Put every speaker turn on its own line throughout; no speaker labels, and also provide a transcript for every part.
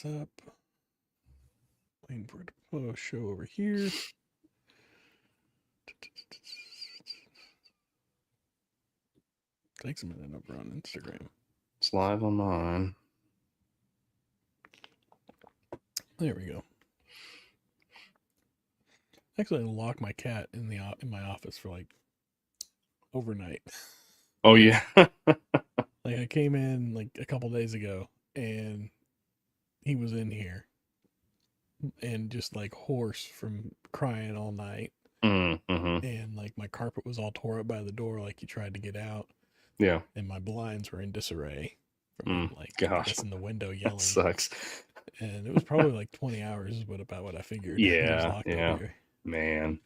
What's up? Waiting for it to show over here. Takes a minute over on Instagram.
It's live on mine.
There we go. Actually, I locked my cat in my office for like overnight.
Oh yeah.
Like I came in like a couple days ago and he was in here and just like hoarse from crying all night.
Mm-hmm.
And like my carpet was all tore up by the door like he tried to get out.
Yeah.
And my blinds were in disarray from him like I
Gosh.
guess in the window
That
yelling.
sucks.
And it was probably like 20 hours is about what I figured. He was
Yeah.
locked
Yeah.
up here.
Man.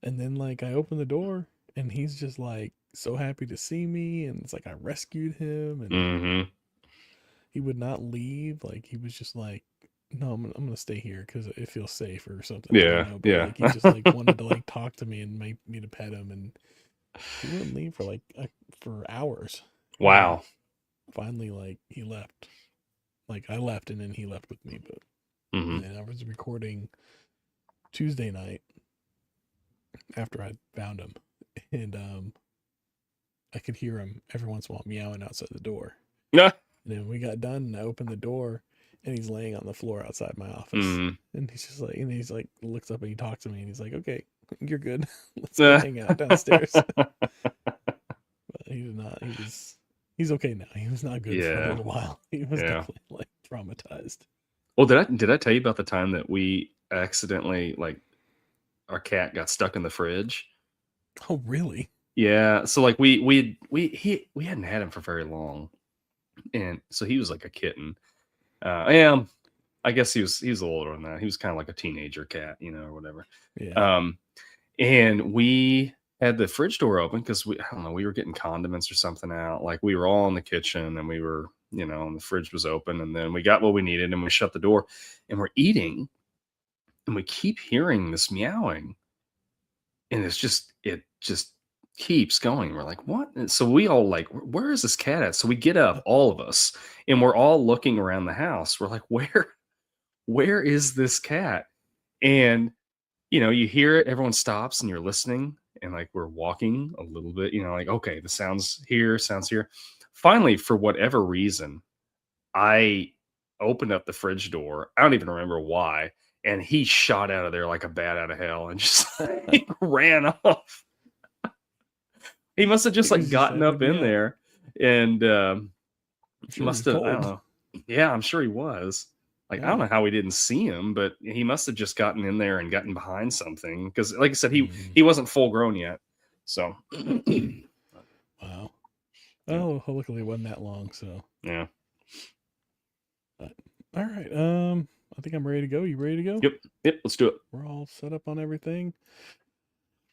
And then like I opened the door and he's just like so happy to see me, and it's like I rescued him, and he would not leave. Like he was just like, no, I'm gonna stay here because it feels safe or something. I
Yeah.
don't know, but
Yeah.
like he just like wanted to like talk to me and make me to pet him, and he wouldn't leave for like for hours.
Wow.
And finally, like he left. Like I left and then he left with me, but and then I was recording Tuesday night after I found him, and I could hear him every once in a while meowing outside the door.
Yeah.
And then we got done and I opened the door and he's laying on the floor outside my office. And he's just like, and he's like, looks up and he talks to me and he's like, okay, you're good. Let's go hang out downstairs. But he's not, he's okay now. He was not good for a little while. He was definitely like traumatized.
Well, did I tell you about the time that we accidentally, like, our cat got stuck in the fridge?
Oh, really?
Yeah. So like we hadn't had him for very long. And so he was like a kitten. And I guess he was a little older than that. He was kind of like a teenager cat, or whatever.
Yeah.
And we had the fridge door open because I don't know, we were getting condiments or something out. Like we were all in the kitchen and we were, and the fridge was open, and then we got what we needed and we shut the door and we're eating and we keep hearing this meowing. And it just keeps going. We're like, what? And so we all like, where is this cat at? So we get up, all of us, and we're all looking around the house. We're like, where is this cat? And you hear it, everyone stops and you're listening, and like we're walking a little bit, like, okay, the sounds here. Finally, for whatever reason, I opened up the fridge door. I don't even remember why. And he shot out of there like a bat out of hell and just like, ran off. He must have just like gotten up in there and must have, I don't know. Yeah, I'm sure he was. Like, I don't know how we didn't see him, but he must have just gotten in there and gotten behind something. Because like I said, he wasn't full grown yet. So.
Wow. Oh, luckily it wasn't that long. So.
Yeah.
But, all right. I think I'm ready to go. You ready to go?
Yep. Let's do it.
We're all set up on everything.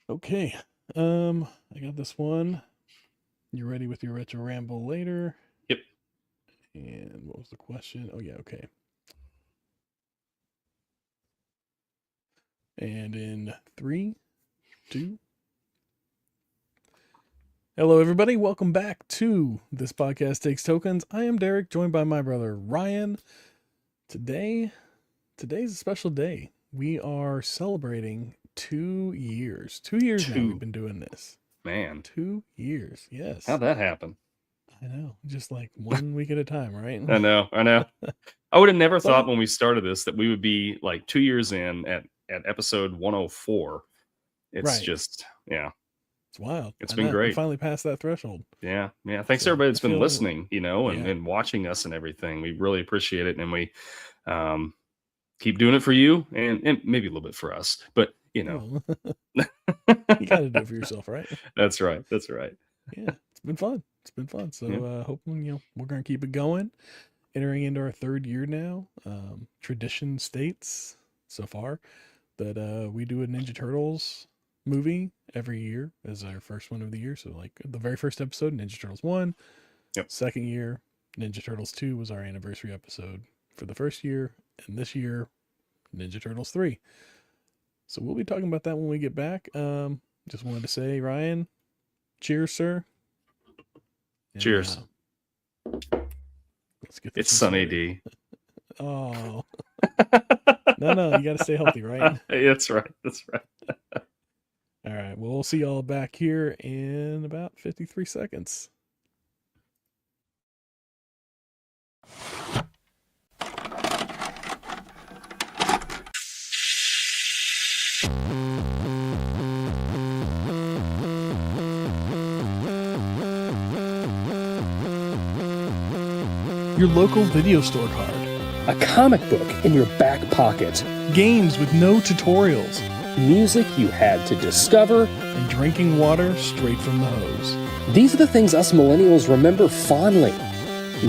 Okay. I got this one. You ready with your retro ramble later?
Yep.
And what was the question? Oh yeah, okay. And in 3, 2. Hello, everybody. Welcome back to This Podcast Takes Tokens. I am Derek, joined by my brother Ryan. Today's a special day. We are celebrating 2 years. 2 years now we've been doing this.
Man.
2 years, yes.
How'd that happen?
I know. Just like 1 week at a time, right?
I know. I would have never thought when we started this that we would be like 2 years in at episode 104. It's just, yeah.
It's wild.
It's been great.
We finally passed that threshold.
Yeah. Thanks to everybody that's been listening, and watching us and everything. We really appreciate it, and we keep doing it for you, and maybe a little bit for us. But you
you got to do it for yourself, right?
That's right.
Yeah, it's been fun. So hopefully, we're gonna keep it going. Entering into our 3rd year now. Tradition states so far that we do a Ninja Turtles movie every year as our first one of the year. So like the very first episode, Ninja Turtles 1.
Yep.
2nd year, Ninja Turtles 2 was our anniversary episode for the first year. And this year, Ninja Turtles 3. So we'll be talking about that when we get back. Just wanted to say, Ryan, cheers, sir.
Cheers.
Let's get this.
It's Sunny D.
Oh. No, you got to stay healthy, right?
That's right. That's right.
All right. Well, we'll see y'all back here in about 53 seconds. Your local video store card.
A comic book in your back pocket.
Games with no tutorials.
Music you had to discover.
And drinking water straight from the hose.
These are the things us millennials remember fondly.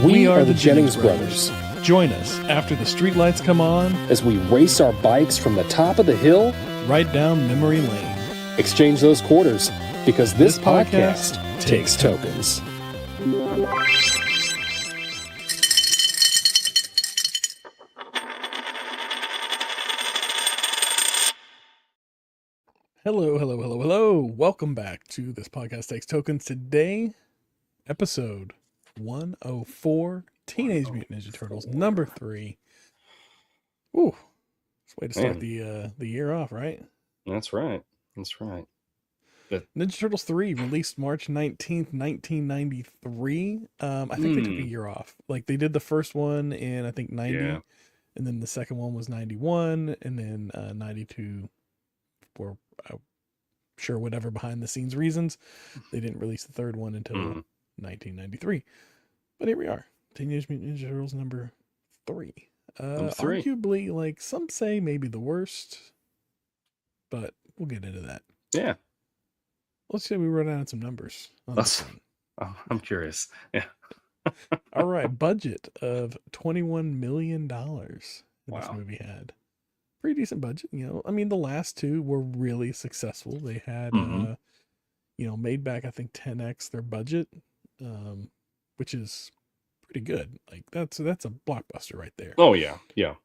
We are the Jennings brothers.
Join us after the streetlights come on
as we race our bikes from the top of the hill
right down memory lane.
Exchange those quarters because this podcast takes tokens.
Hello. Welcome back to This Podcast Takes Tokens. Today, episode 104, Teenage Mutant Ninja Turtles, number 3. Ooh, it's a way to start the year off, right?
That's right. That's right.
Ninja Turtles 3 released March 19th, 1993. I think they took a year off. Like, they did the first one in, I think, 90, and then the second one was 91, and then 92 for sure whatever behind the scenes reasons. They didn't release the third one until 1993. But here we are. Teenage Mutant Ninja Turtles number 3. Arguably, like, some say maybe the worst, but we'll get into that.
Yeah.
Let's say we wrote down some numbers.
I'm curious. Yeah.
All right. Budget of $21 million this movie had. Pretty decent budget. You know, I mean, the last two were really successful. They had, made back, I think, 10x their budget, which is pretty good. Like, that's a blockbuster right there.
Oh, yeah. Yeah.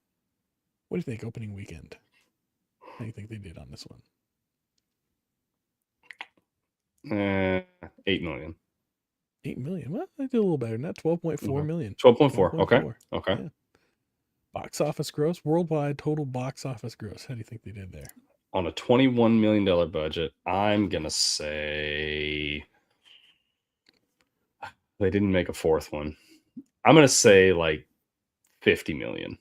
What do you think opening weekend? How do you think they did on this one?
8 million.
8 million. Well, they did a little better than that. 12.4 million.
12.4. Okay.
Yeah. Box office gross, worldwide total box office gross. How do you think they did there?
On a $21 million budget, I'm going to say they didn't make a fourth one. I'm going to say like 50 million.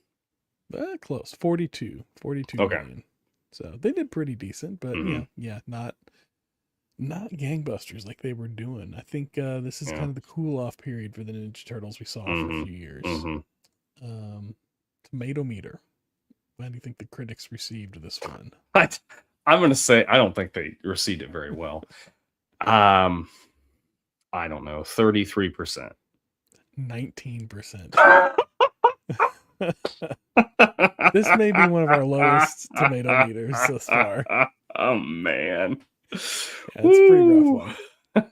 Close. 42 million. So they did pretty decent, but not gangbusters like they were doing. I think this is kind of the cool off period for the Ninja Turtles we saw for a few years. Tomato meter. How do you think the critics received this one?
I'm going to say I don't think they received it very well. I don't know, 33%.
19%. This may be one of our lowest tomato meters thus far.
Oh man.
Yeah, it's a pretty rough one.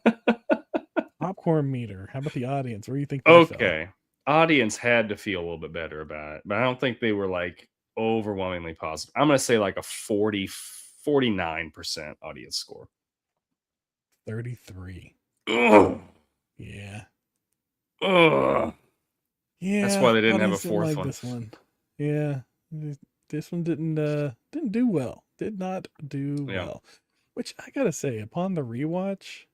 Popcorn meter. How about the audience? Where do you think they fell?
Audience had to feel a little bit better about it, but I don't think they were like overwhelmingly positive. I'm going to say like a 49% audience score.
33.
Ugh.
Yeah.
Ugh.
Yeah.
That's why they didn't have a fourth one.
This one. Yeah. This one didn't do well. Did not do well. Which I gotta say, upon the rewatch,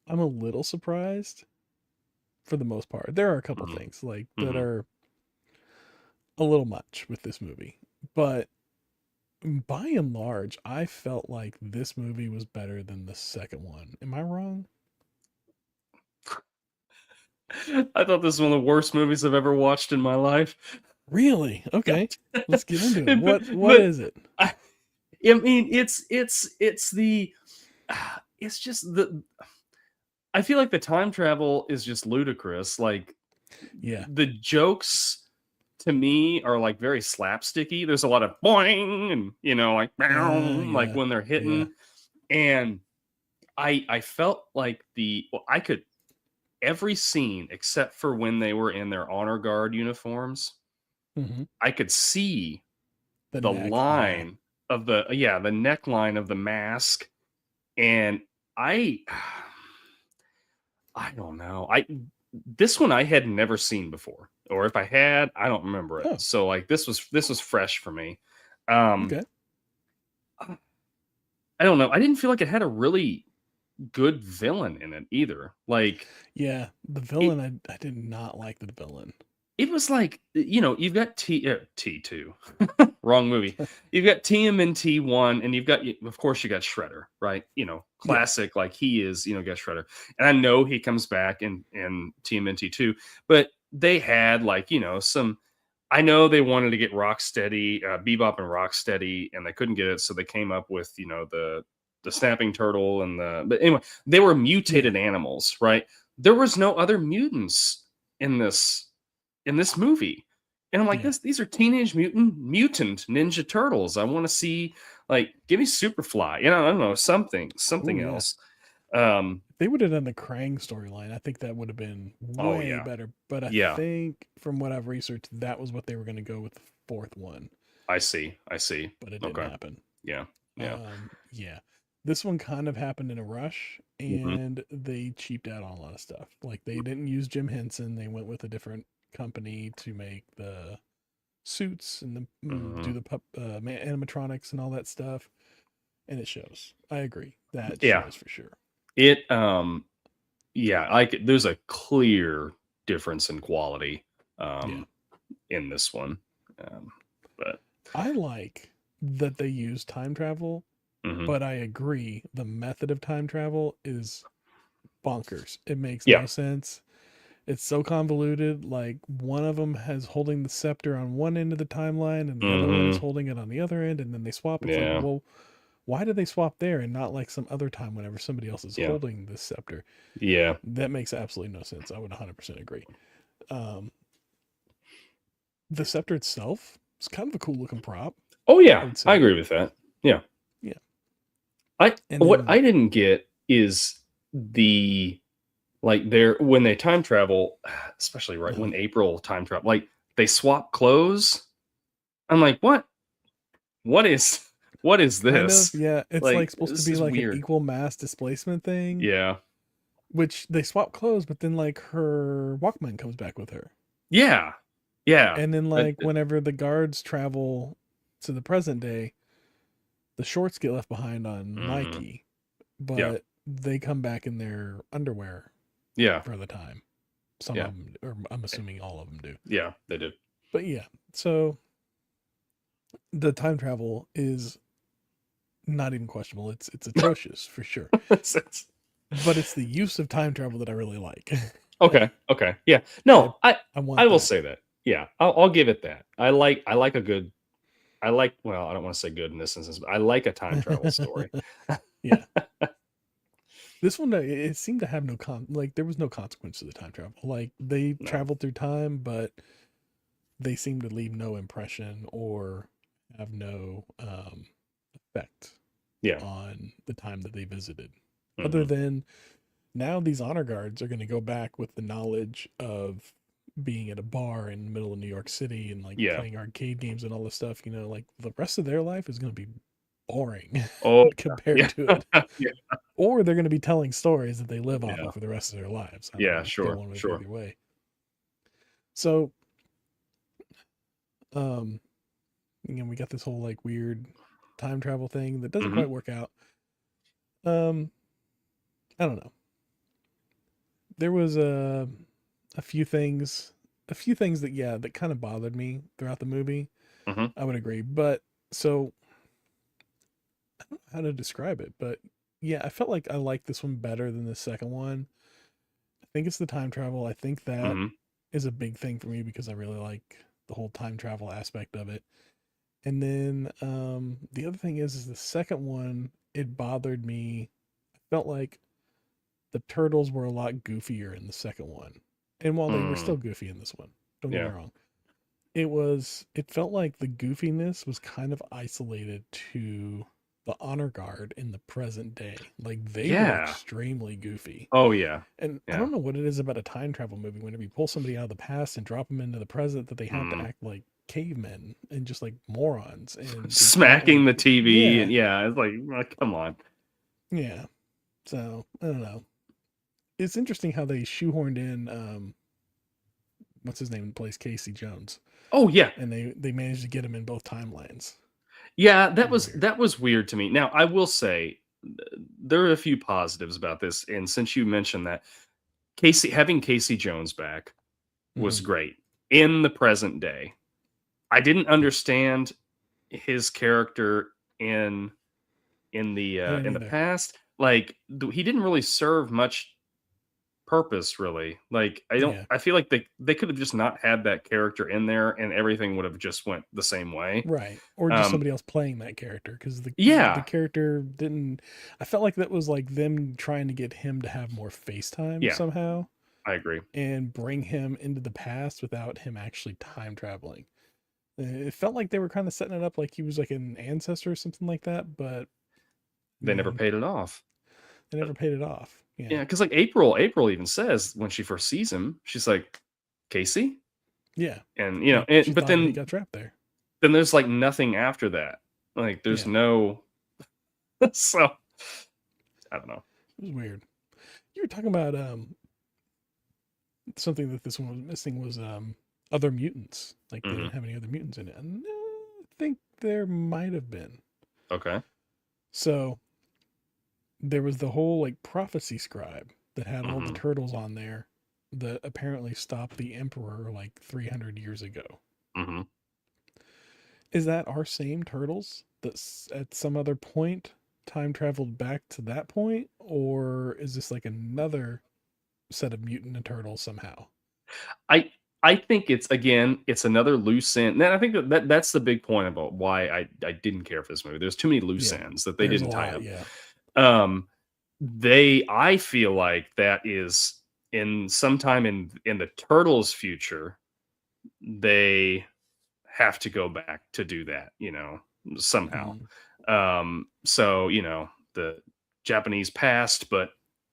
I'm a little surprised. For the most part, there are a couple things like that are a little much with this movie, but by and large, I felt like this movie was better than the second one. Am I wrong?
I thought this was one of the worst movies I've ever watched in my life.
Really? Okay, let's get into it. What is it?
I mean, it's just the. I feel like the time travel is just ludicrous. Like, the jokes to me are like very slapsticky. There's a lot of boing and like like when they're hitting, and I felt like every scene except for when they were in their honor guard uniforms, I could see the line of the neckline of the mask, and I don't know. this one I had never seen before, or if I had, I don't remember it.
Oh.
So like this was fresh for me. Okay. I don't know. I didn't feel like it had a really good villain in it either. Like,
yeah, the villain, I did not like the villain.
It was like, you've got T2, wrong movie. You've got TMNT 1, and you've got, of course, you got Shredder, right? Classic, yeah. Like he is, got Shredder. And I know he comes back in TMNT 2, but they had like, I know they wanted to get Rocksteady, Bebop and Rocksteady, and they couldn't get it. So they came up with, the snapping turtle but anyway, they were mutated animals, right? There was no other mutants in this movie, and I'm like, these are teenage mutant Ninja Turtles. I want to see, like, give me Superfly, I don't know, something else.
They would have done the Krang storyline. I think that would have been way better. But I think from what I've researched, that was what they were going to go with the fourth one.
I see.
But it didn't happen.
Yeah.
This one kind of happened in a rush, and they cheaped out on a lot of stuff. Like, they didn't use Jim Henson. They went with a different company to make the suits and do the animatronics and all that stuff, and it shows. I agree. That shows for sure.
It there's a clear difference in quality in this one, but
I like that they use time travel, but I agree the method of time travel is bonkers. It makes no sense. It's so convoluted. Like, one of them has holding the scepter on one end of the timeline, and the other one is holding it on the other end, and then they swap. It's like, well, why did they swap there and not like some other time whenever somebody else is holding the scepter?
Yeah,
that makes absolutely no sense. I would 100% agree. The scepter itself is kind of a cool looking prop.
Oh yeah, I agree with that. Yeah. I didn't get is when they time travel, especially when April time travel, like they swap clothes. I'm like, what is this?
Kind of, yeah, it's like supposed to be like weird. An equal mass displacement thing.
Yeah.
Which they swap clothes, but then like her Walkman comes back with her.
Yeah. Yeah.
And then like whenever the guards travel to the present day, the shorts get left behind on Nike, but they come back in their underwear.
Yeah.
For the time. Some of them, or I'm assuming all of them do.
Yeah, they do.
But so the time travel is not even questionable. It's atrocious for sure. But it's the use of time travel that I really like.
Okay. Yeah. No, I will say that. Yeah, I'll give it that. I like a good. Well, I don't want to say good in this instance, but I like a time travel story.
Yeah. This one, it seemed to have there was no consequence to the time travel. Like, they traveled through time, but they seemed to leave no impression or have no effect on the time that they visited. Other than now these honor guards are going to go back with the knowledge of being at a bar in the middle of New York City and like playing arcade games and all this stuff. Like the rest of their life is going to be boring compared to it. Or they're going to be telling stories that they live off of for the rest of their lives.
Sure.
Either way. So, again, we got this whole like weird time travel thing that doesn't quite work out. I don't know. There was a few things that kind of bothered me throughout the movie. I would agree, but so I don't know how to describe it, but yeah, I felt like I liked this one better than the second one. I think it's the time travel. I think that is a big thing for me because I really like the whole time travel aspect of it. And then the other thing is the second one, it bothered me. I felt like the turtles were a lot goofier in the second one. And while they were still goofy in this one, don't get me wrong, it felt like the goofiness was kind of isolated to the honor guard in the present day. Like, they were extremely goofy.
Oh yeah.
And I don't know what it is about a time travel movie whenever you pull somebody out of the past and drop them into the present that they have to act like cavemen and just like morons and
smacking the TV and it's like, come on.
Yeah. So I don't know. it's interesting how they shoehorned in what's his name plays Casey Jones.
Oh yeah,
and they managed to get him in both timelines.
yeah. That was weird to me. Now I will say there are a few positives about this, and since you mentioned that, having Casey Jones back was great in the present day. I didn't understand his character in the past. Like he didn't really serve much purpose, really. Like I feel like they could have just not had that character in there, and everything would have just went the same way,
right? Or just somebody else playing that character, because the character didn't. I felt like that was like them trying to get him to have more face time somehow.
I agree.
And bring him into the past without him actually time traveling. It felt like they were kind of setting it up like he was like an ancestor or something like that, but
they never paid it off.
They never paid it off.
Yeah, because like April even says when she first sees him, she's like, Casey?
Yeah.
And but then
he got trapped there.
Then there's like nothing after that. Like there's no so I don't know.
It was weird. You were talking about something that this one was missing was other mutants. Like they didn't have any other mutants in it. And I think there might have been.
Okay.
So there was the whole like prophecy scribe that had all the turtles on there that apparently stopped the emperor like 300 years ago. Is that our same turtles that's at some other point time traveled back to that point, or is this like another set of mutant and turtles somehow?
I think it's another loose end. And I think that's the big point about why I didn't care for this movie. There's too many loose ends that they didn't tie up.
Yeah.
I feel like that is in sometime in the Turtles' future, they have to go back to do that, somehow. So, the Japanese past, but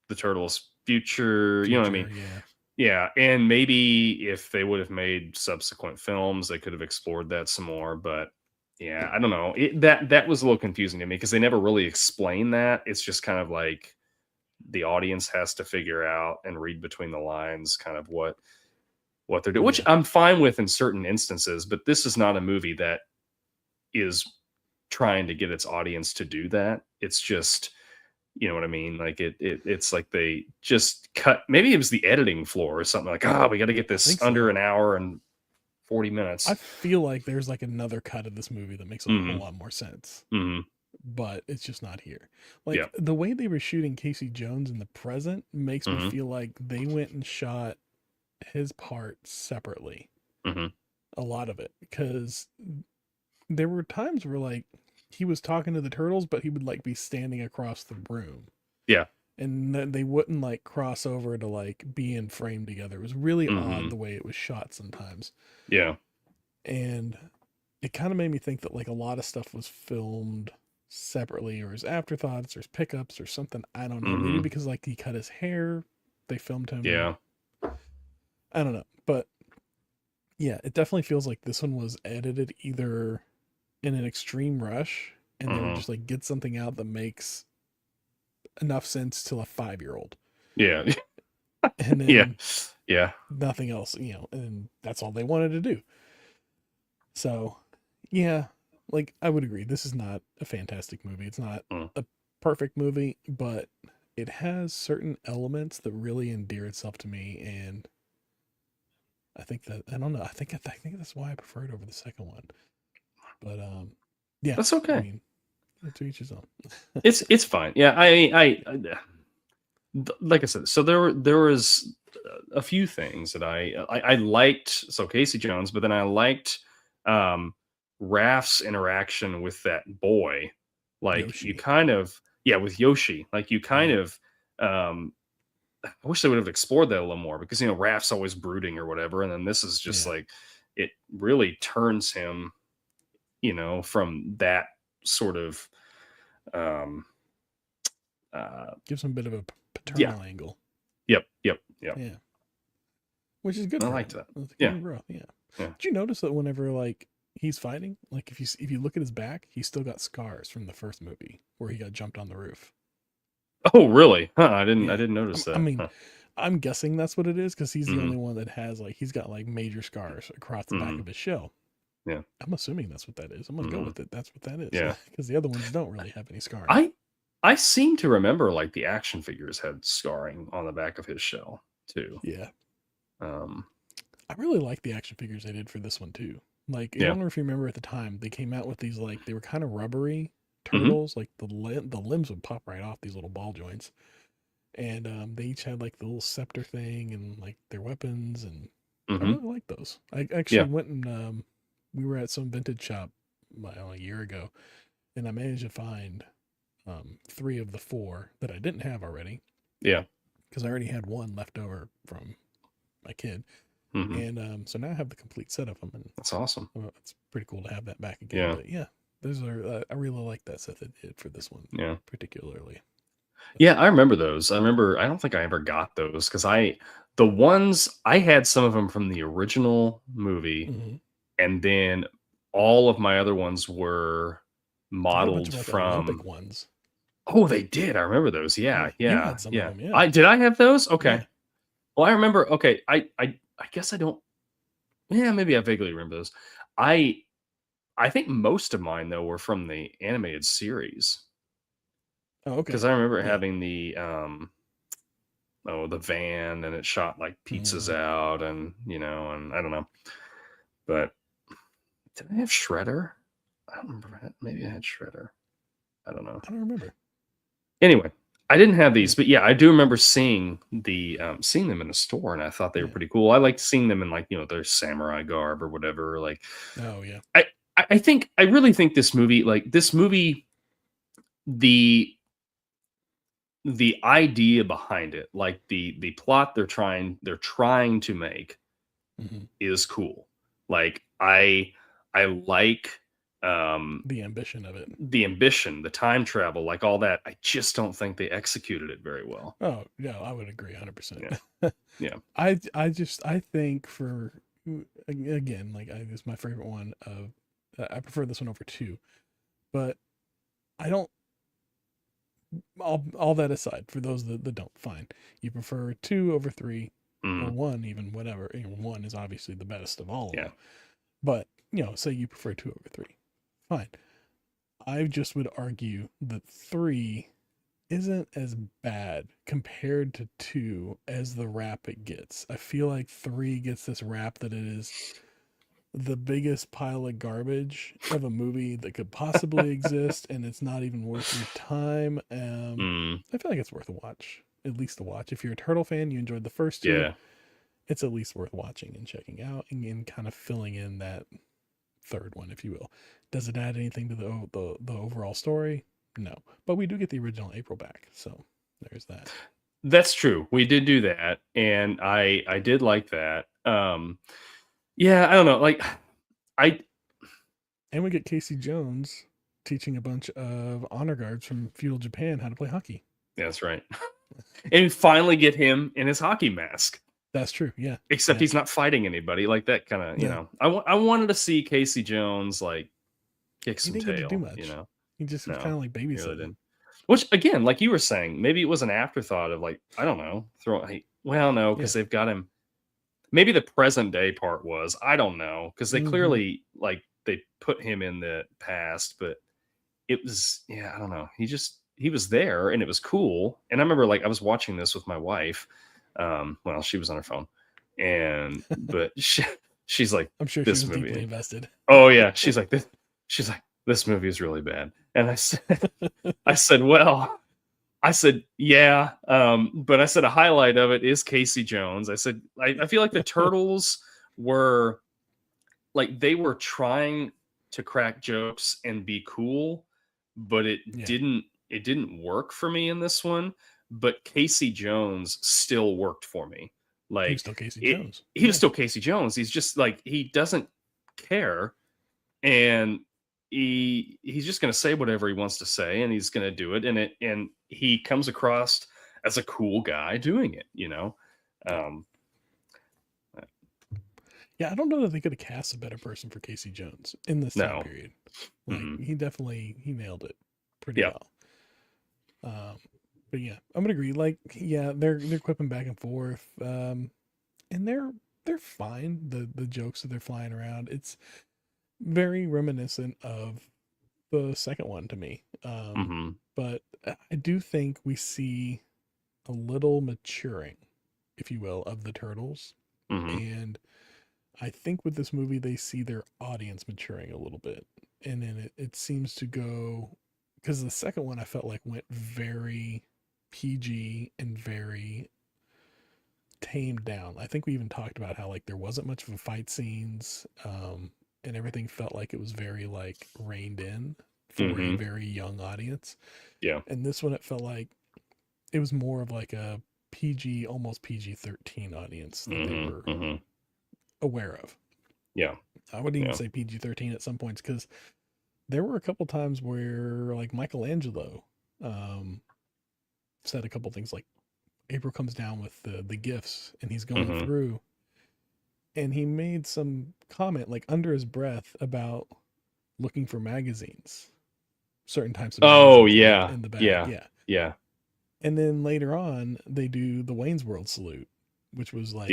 the Turtles' future, you know what I mean? Yeah. And maybe if they would have made subsequent films, they could have explored that some more, but yeah, I don't know. That was a little confusing to me because they never really explain that. It's just kind of like the audience has to figure out and read between the lines kind of what they're doing, which I'm fine with in certain instances, but this is not a movie that is trying to get its audience to do that. It's just, you know what I mean? Like it's like they just cut, maybe it was the editing floor or something like, we got to get this under an hour and 40 minutes.
I feel like there's like another cut of this movie that makes a whole lot more sense, but it's just not here. Like the way they were shooting Casey Jones in the present makes me feel like they went and shot his part separately. A lot of it, because there were times where like he was talking to the turtles, but he would like be standing across the room.
Yeah.
And they wouldn't like cross over to like be in frame together. It was really odd the way it was shot sometimes.
Yeah.
And it kind of made me think that like a lot of stuff was filmed separately, or as afterthoughts, or as pickups, or something. I don't know. Maybe because like he cut his hair, they filmed him.
Yeah.
I don't know. But yeah, it definitely feels like this one was edited either in an extreme rush and they would just like get something out that makes enough sense to a 5-year-old.
Yeah.
And then
yeah.
Nothing else, and that's all they wanted to do. So yeah, like I would agree. This is not a fantastic movie. It's not a perfect movie, but it has certain elements that really endear itself to me, and I think that I don't know. I think that's why I prefer it over the second one. But yeah,
that's okay.
I mean, to each his own.
it's fine. Yeah, I like I said. So there was a few things that I liked. So Casey Jones, but then I liked Raph's interaction with that boy. Like Yoshi. You kind of with Yoshi. Like you kind of I wish they would have explored that a little more, because Raph's always brooding or whatever, and then this is just like it really turns him, from that sort of
gives him a bit of a paternal angle.
Yep.
Yeah, which is good.
I liked that.
Growth. Yeah. Did you notice that whenever like he's fighting, like if you look at his back, he's still got scars from the first movie where he got jumped on the roof.
Oh, really? Huh, I didn't notice that.
I mean,
Huh.
I'm guessing that's what it is because he's the
Mhm.
only one that has like he's got like major scars across the back
Mhm.
of his shell.
Yeah.
I'm assuming that's what that is. I'm gonna go
Mhm.
with it. That's what that is
Yeah.
because the other ones don't really have any scarring.
I seem to remember like the action figures had scarring on the back of his shell too.
Yeah,
Um,
I really like the action figures they did for this one too. Like, I
yeah.
don't know if you remember at the time they came out with these like they were kind of rubbery
Mhm.
turtles. Like the limbs would pop right off these little ball joints, and they each had like the little scepter thing and like their weapons, and I
Mhm.
really like those. I actually
Yeah.
went and we were at some vintage shop a year ago, and I managed to find 3 of the 4 that I didn't have already
Yeah.
because I already had one left over from my kid,
Mhm.
and so now I have the complete set of them, and
That's awesome.
it's pretty cool to have that back again.
Yeah.
But yeah, those are I really like that set they did for this one
Yeah.
particularly.
Yeah, I remember those. I don't think I ever got those because the ones I had some of them from the original movie,
Mm-hmm.
and then all of my other ones were
They had a bunch
modeled
of like
from.
Olympic ones.
Oh, they did. I remember those.
Yeah,
Yeah,
you
yeah,
had some of
yeah.
them. Yeah,
I have those.
yeah.
Okay. Well, I remember. Okay, I guess I don't. Yeah, maybe I vaguely remember those. I I think most of mine though were from the animated series
Oh,
because
okay.
I remember
Yeah.
having the van and it shot like pizzas
Mm.
out and I don't know. But did I have Shredder? I don't remember. Maybe I had Shredder. I don't know.
I don't remember.
Anyway, I didn't have
Yeah.
these, but yeah, I do remember seeing them in a store, and I thought they were
Yeah.
pretty cool. I liked seeing them in like their samurai garb or whatever. Like,
Oh yeah.
I I really think this movie, the idea behind it, like the plot they're trying to make
Mm-hmm.
is cool. Like I like
The ambition of it.
the ambition, the time travel, like all that. I just don't think they executed it very well.
Oh yeah, I would agree 100%.
Yeah. Yeah.
I think for again like it's my favorite one of I prefer this one over 2, but I don't. All that aside, for those that don't, fine. You prefer 2 over 3, or
Mm,
1, even whatever. 1 is obviously the best of all of
yeah.
them. But say you prefer 2 over 3, fine. I just would argue that 3 isn't as bad compared to 2 as the rap it gets. I feel like 3 gets this rap that it is the biggest pile of garbage of a movie that could possibly exist, and it's not even worth your time.
Mm,
I feel like it's worth a watch, at least a watch. If you're a Turtle fan, you enjoyed the first 2,
yeah.
it's at least worth watching and checking out and kind of filling in that third one, if you will. Does it add anything to the overall story? No, but we do get the original April back, so there's that.
That's true. We did do that, and I did like that. Yeah, I don't know. Like, I
And we get Casey Jones teaching a bunch of honor guards from feudal Japan how to play hockey.
That's right. And we finally get him in his hockey mask.
That's true. Yeah.
Except
Yeah.
he's not fighting anybody. Like that kind of,
Yeah.
I wanted to see Casey Jones like kick
He
some
didn't get to do
tail,
much. He just was
No,
kind of like
he really
babysitting.
didn't. Which again, like you were saying, maybe it was an afterthought of like, I don't know, no, because they've got him. Maybe the present day part was, I don't know, because they clearly like they put him in the past, but it was, I don't know. He was there and it was cool. And I remember like I was watching this with my wife. Well, she was on her phone, but she's like,
I'm sure she
this
was
movie.
deeply invested.
Oh yeah, she's like this movie is really bad, and I said, well, yeah, but I said a highlight of it is Casey Jones. I said I feel like the Turtles were like they were trying to crack jokes and be cool, but it didn't work for me in this one. But Casey Jones still worked for me. Like
he was still Casey Jones.
He was still Casey Jones. He's just like he doesn't care, and he's just going to say whatever he wants to say, and he's going to do it, and he comes across as a cool guy doing it.
Yeah, I don't know that they could have cast a better person for Casey Jones in this time period. Like he nailed it pretty well. But yeah, I'm gonna agree. Like, yeah, they're quipping back and forth, and they're fine. The jokes that they're flying around, it's very reminiscent of the second one to me. But I do think we see a little maturing, if you will, of the turtles, and I think with this movie they see their audience maturing a little bit, and then it seems to go, because the second one I felt like went very PG and very tamed down. I think we even talked about how like there wasn't much of a fight scenes, and everything felt like it was very like reined in for a very young audience.
Yeah.
And this one, it felt like it was more of like a PG, almost PG-13 audience that they were aware of.
Yeah.
I would even say PG-13 at some points, because there were a couple times where like Michelangelo said a couple things like April comes down with the gifts and he's going through, and he made some comment like under his breath about looking for magazines, certain types of magazines in the bag.
Yeah.
And then later on they do the Wayne's World salute, which was like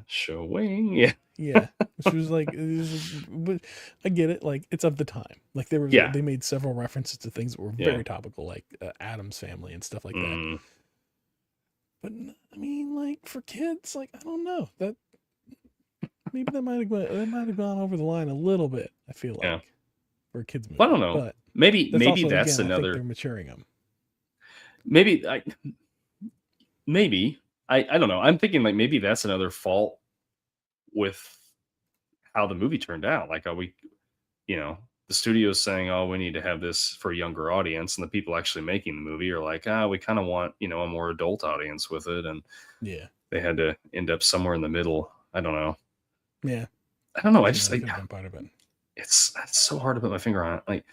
showing
which was like, but I get it, like it's of the time, like they made several references to things that were very topical, like Addams Family and stuff like that. But I mean, like for kids, like I don't know, that maybe that might have gone over the line a little bit, I feel like, for a kids movie.
I don't know, but maybe that's
again,
another,
I think they're maturing them.
I don't know. I'm thinking like maybe that's another fault with how the movie turned out. Like, are we, the studio's saying, oh, we need to have this for a younger audience, and the people actually making the movie are like, we kind of want, a more adult audience with it. And they had to end up somewhere in the middle. I don't know.
Yeah.
I don't know. I just,
part of it.
It's so hard to put my finger on it. Like,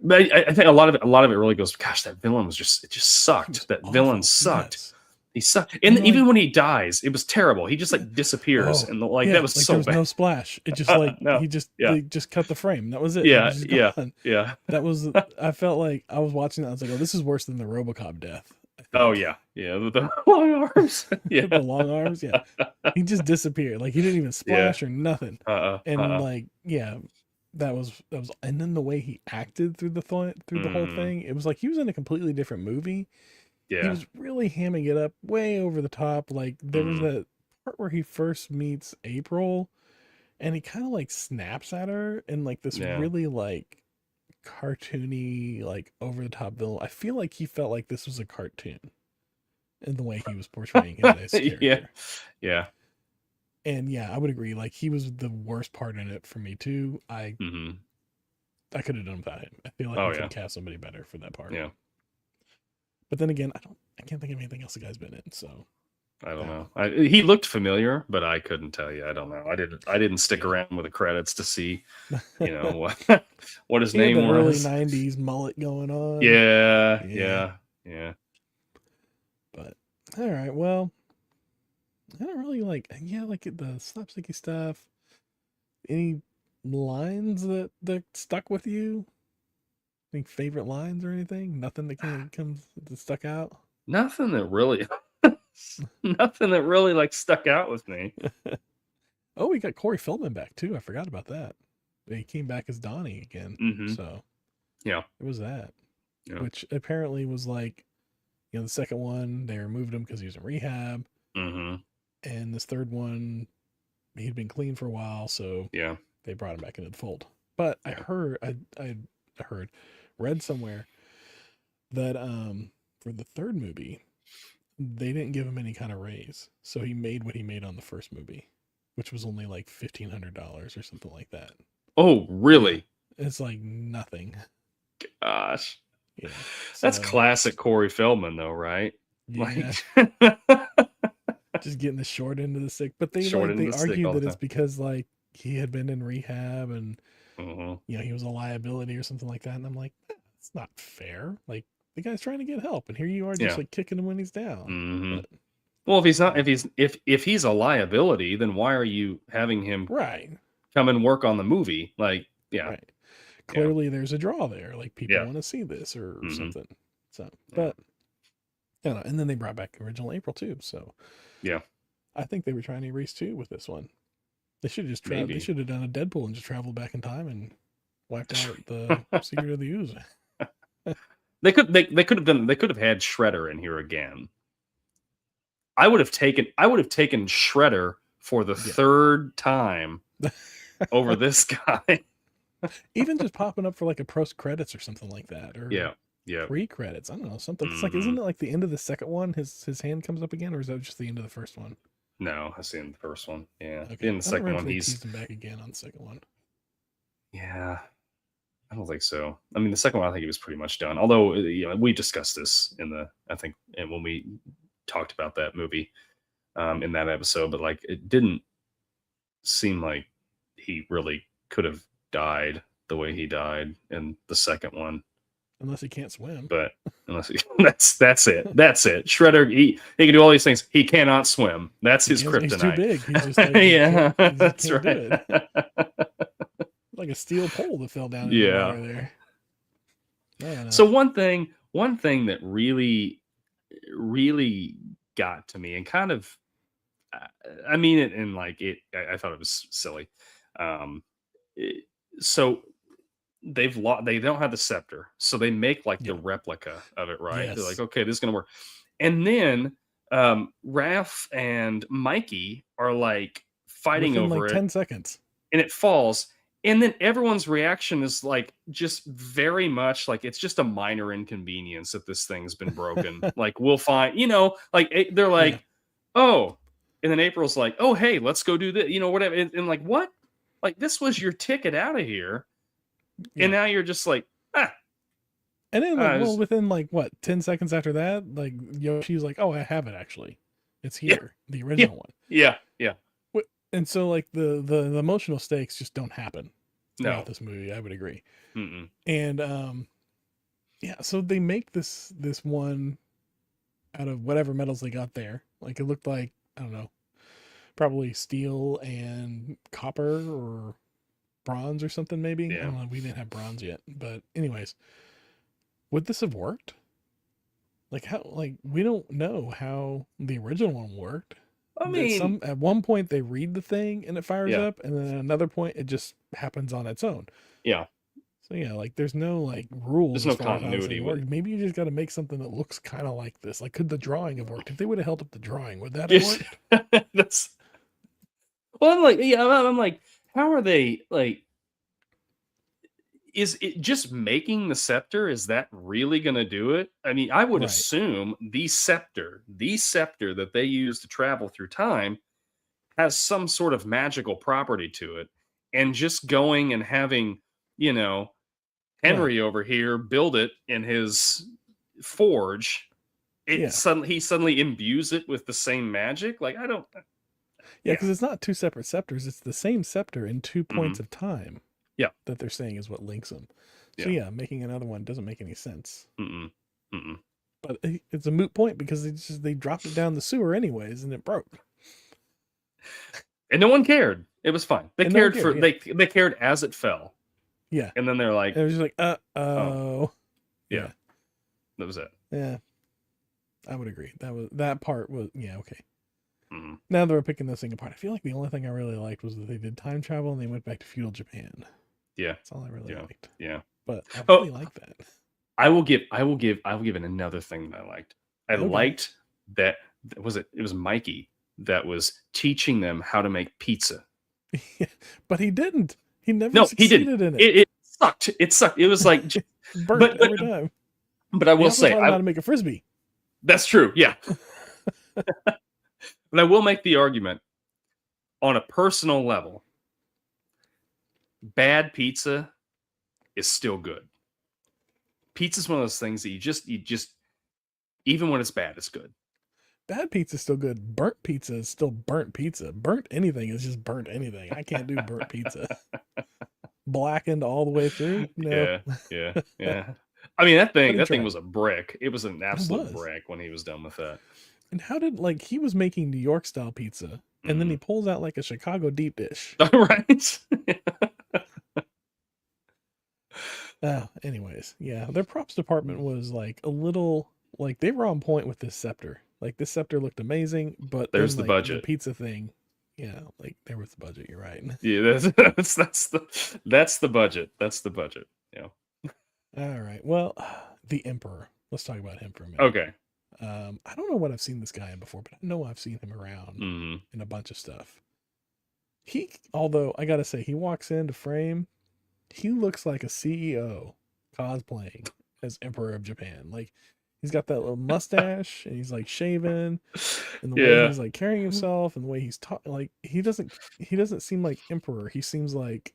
but I think a lot of it really goes, gosh, that villain it just sucked. That villain sucked. Yes. He sucked. And even like, when he dies, it was terrible. He just like disappears. And that was
like,
so
there was
bad.
No splash. It just like, they just cut the frame. That was it.
Yeah.
That was, I felt like I was watching that. I was like, oh, this is worse than the RoboCop death.
Oh yeah. Yeah. With the long arms.
Yeah. The long arms. Yeah. He just disappeared. Like he didn't even splash or nothing. Like, that was, and then the way he acted through the whole thing, it was like he was in a completely different movie.
Yeah.
He was really hamming it up way over the top. Like there was that part where he first meets April and he kind of like snaps at her and like this really like cartoony, like over the top villain. I feel like he felt like this was a cartoon in the way he was portraying him as character.
Yeah.
And I would agree. Like he was the worst part in it for me too. I could have done without him. I feel like we could cast somebody better for that part.
Yeah.
But then again, I can't think of anything else the guy's been in. So
I don't know. He looked familiar, but I couldn't tell you. I don't know. I didn't stick around with the credits to see, what his name was.
Early '90s mullet going on.
Yeah.
But all right, well, I don't really like the slapsticky stuff. Any lines that stuck with you? Any favorite lines or anything? Nothing that comes that stuck out?
Nothing that really like stuck out with me.
Oh, we got Corey Feldman back too. I forgot about that. He came back as Donnie again. So it was that. Which apparently was like, the second one, they removed him because he was in rehab. And this third one, he'd been clean for a while, so they brought him back into the fold. But I heard, read somewhere that for the third movie, they didn't give him any kind of raise, so he made what he made on the first movie, which was only like $1,500 or something like that.
Oh, really?
It's like nothing.
Gosh, that's classic Corey Feldman, though, right?
Yeah. Just getting the short end of the stick, but they argue that it's because like he had been in rehab and he was a liability or something like that. And I'm like, that's not fair. Like the guy's trying to get help, and here you are just like kicking him when he's down. But,
well, if he's a liability, then why are you having him come and work on the movie? Like,
clearly there's a draw there. Like people want to see this or something. So, but And then they brought back the original April too. So
Yeah.
I think they were trying to erase 2 with this one. They should have just
Maybe.
They should have done a Deadpool and just traveled back in time and wiped out the Secret of the Ooze.
They could have had Shredder in here again. I would have taken Shredder for the third time over this guy.
Even just popping up for like a post credits or something like that, or pre-credits. I don't know, something. It's like, isn't it like the end of the second one? His hand comes up again, or is that just the end of the first one?
No, I seen the first one. Yeah,
okay.
In the second one,
he's teased him back again on the second one.
Yeah, I don't think so. I mean, the second one, I think he was pretty much done. Although, we discussed this when we talked about that movie in that episode, but like, it didn't seem like he really could have died the way he died in the second one.
Unless he can't swim.
But unless that's it. Shredder, he can do all these things. He cannot swim. That's his kryptonite. He's too big. He's just like,
yeah, that's right. Like a steel pole that fell down in the water there.
So one thing that really got to me, and kind of, I mean it, and like it, I thought it was silly. So they don't have the scepter, so they make like the replica of it, right? They're like, okay, this is gonna work. And then Raph and Mikey are like fighting
within
over
like
it,
10 seconds,
and it falls. And then everyone's reaction is like just very much like it's just a minor inconvenience that this thing's been broken. Like, we'll find, like they're like, oh, and then April's like, oh, hey, let's go do this, whatever. And like, what? Like, this was your ticket out of here. And now you're just like, ah.
And then like, within like what, 10 seconds after that, like Yoshi's like, oh, I have it actually. It's here, the original one.
Yeah.
And so like the emotional stakes just don't happen throughout this movie. I would agree.
Mm-mm.
And so they make this one out of whatever metals they got there. Like, it looked like, I don't know, probably steel and copper or bronze or something maybe. I don't know, we didn't have bronze yet. But anyways, would this have worked? Like, how, like, we don't know how the original one worked.
I mean,
at one point they read the thing and it fires up, and then at another point it just happens on its own.
Yeah.
So like, there's no like rules.
There's no continuity.
Maybe you just got to make something that looks kind of like this. Like, could the drawing have worked? If they would have held up the drawing, would that have worked?
Well, I'm like, how are they like? Is it just making the scepter? Is that really going to do it? I mean, I would assume the scepter that they use to travel through time has some sort of magical property to it. And just going and having, Henry over here build it in his forge, he suddenly imbues it with the same magic. Like, I don't.
Because it's not two separate scepters. It's the same scepter in 2 points of time.
Yeah,
that they're saying is what links them. So making another one doesn't make any sense. But it's a moot point because they dropped it down the sewer anyways, and it broke.
And no one cared. It was fine. They cared they cared as it fell.
Yeah.
And then they're like,
it was just like, oh.
Yeah. That was it.
Yeah. I would agree. That part was okay. Now that we're picking this thing apart, I feel like the only thing I really liked was that they did time travel and they went back to feudal Japan.
Yeah.
That's all I really liked.
Yeah.
But I really like that.
I will give it another thing that I liked. I liked that it was Mikey that was teaching them how to make pizza.
But he didn't. He never succeeded in it.
It sucked. It sucked. It was like
burnt every time.
But I will say,
I how to make a frisbee.
That's true. Yeah. But I will make the argument on a personal level. Bad pizza is still good. Pizza is one of those things that you just even when it's bad, it's good.
Bad pizza is still good. Burnt pizza is still burnt pizza. Burnt anything is just burnt anything. I can't do burnt pizza. Blackened all the way through. No.
Yeah. I mean, that thing was a brick. It was an absolute brick when he was done with that.
And how did, like, he was making New York style pizza, and then he pulls out like a Chicago deep dish.
Right.
Anyways, their props department was like a little like they were on point with this scepter. Like this scepter looked amazing, but
There's
then,
the
like,
budget.
the pizza thing, yeah, like there was the budget. You're right.
Yeah, that's the budget. That's the budget. Yeah.
All right. Well, the Emperor. Let's talk about him for a minute.
Okay.
I don't know what I've seen this guy in before, but I know I've seen him around in a bunch of stuff. Although I gotta say, he walks into frame, he looks like a CEO cosplaying as Emperor of Japan. Like he's got that little mustache and he's like shaven, and the way he's like carrying himself and the way he's talking, like he doesn't seem like Emperor. He seems like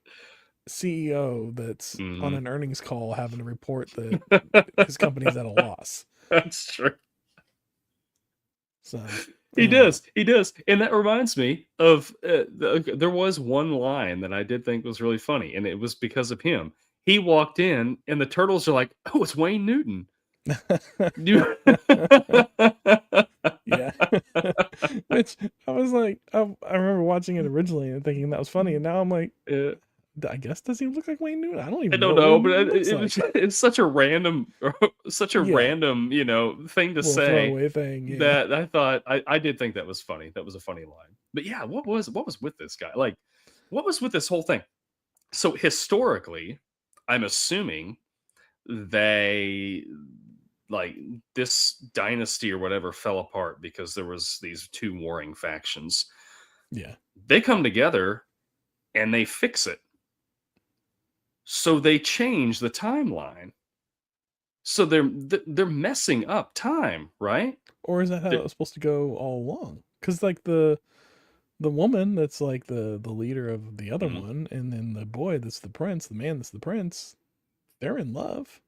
CEO that's on an earnings call having to report that his company's at a loss.
That's true.
So
he does, and that reminds me of there was one line that I did think was really funny, and it was because of him. He walked in, and the turtles are like, "Oh, it's Wayne Newton."
Yeah. Which I was like, I remember watching it originally and thinking that was funny, and now I'm like, I guess, does he look like Wayne Newton? I don't know,
but it's such a random, random, thing to say.
Throwaway thing.
That I thought I did think that was funny. That was a funny line. But yeah, what was with this guy? Like, what was with this whole thing? So historically, I'm assuming they, like, this dynasty or whatever fell apart because there was these two warring factions.
Yeah.
They come together and they fix it. So they change the timeline. So they're messing up time, right?
Or is that how it was supposed to go all along? Because like the woman that's like the leader of the other one, and then the boy that's the prince, the man that's the prince, they're in love.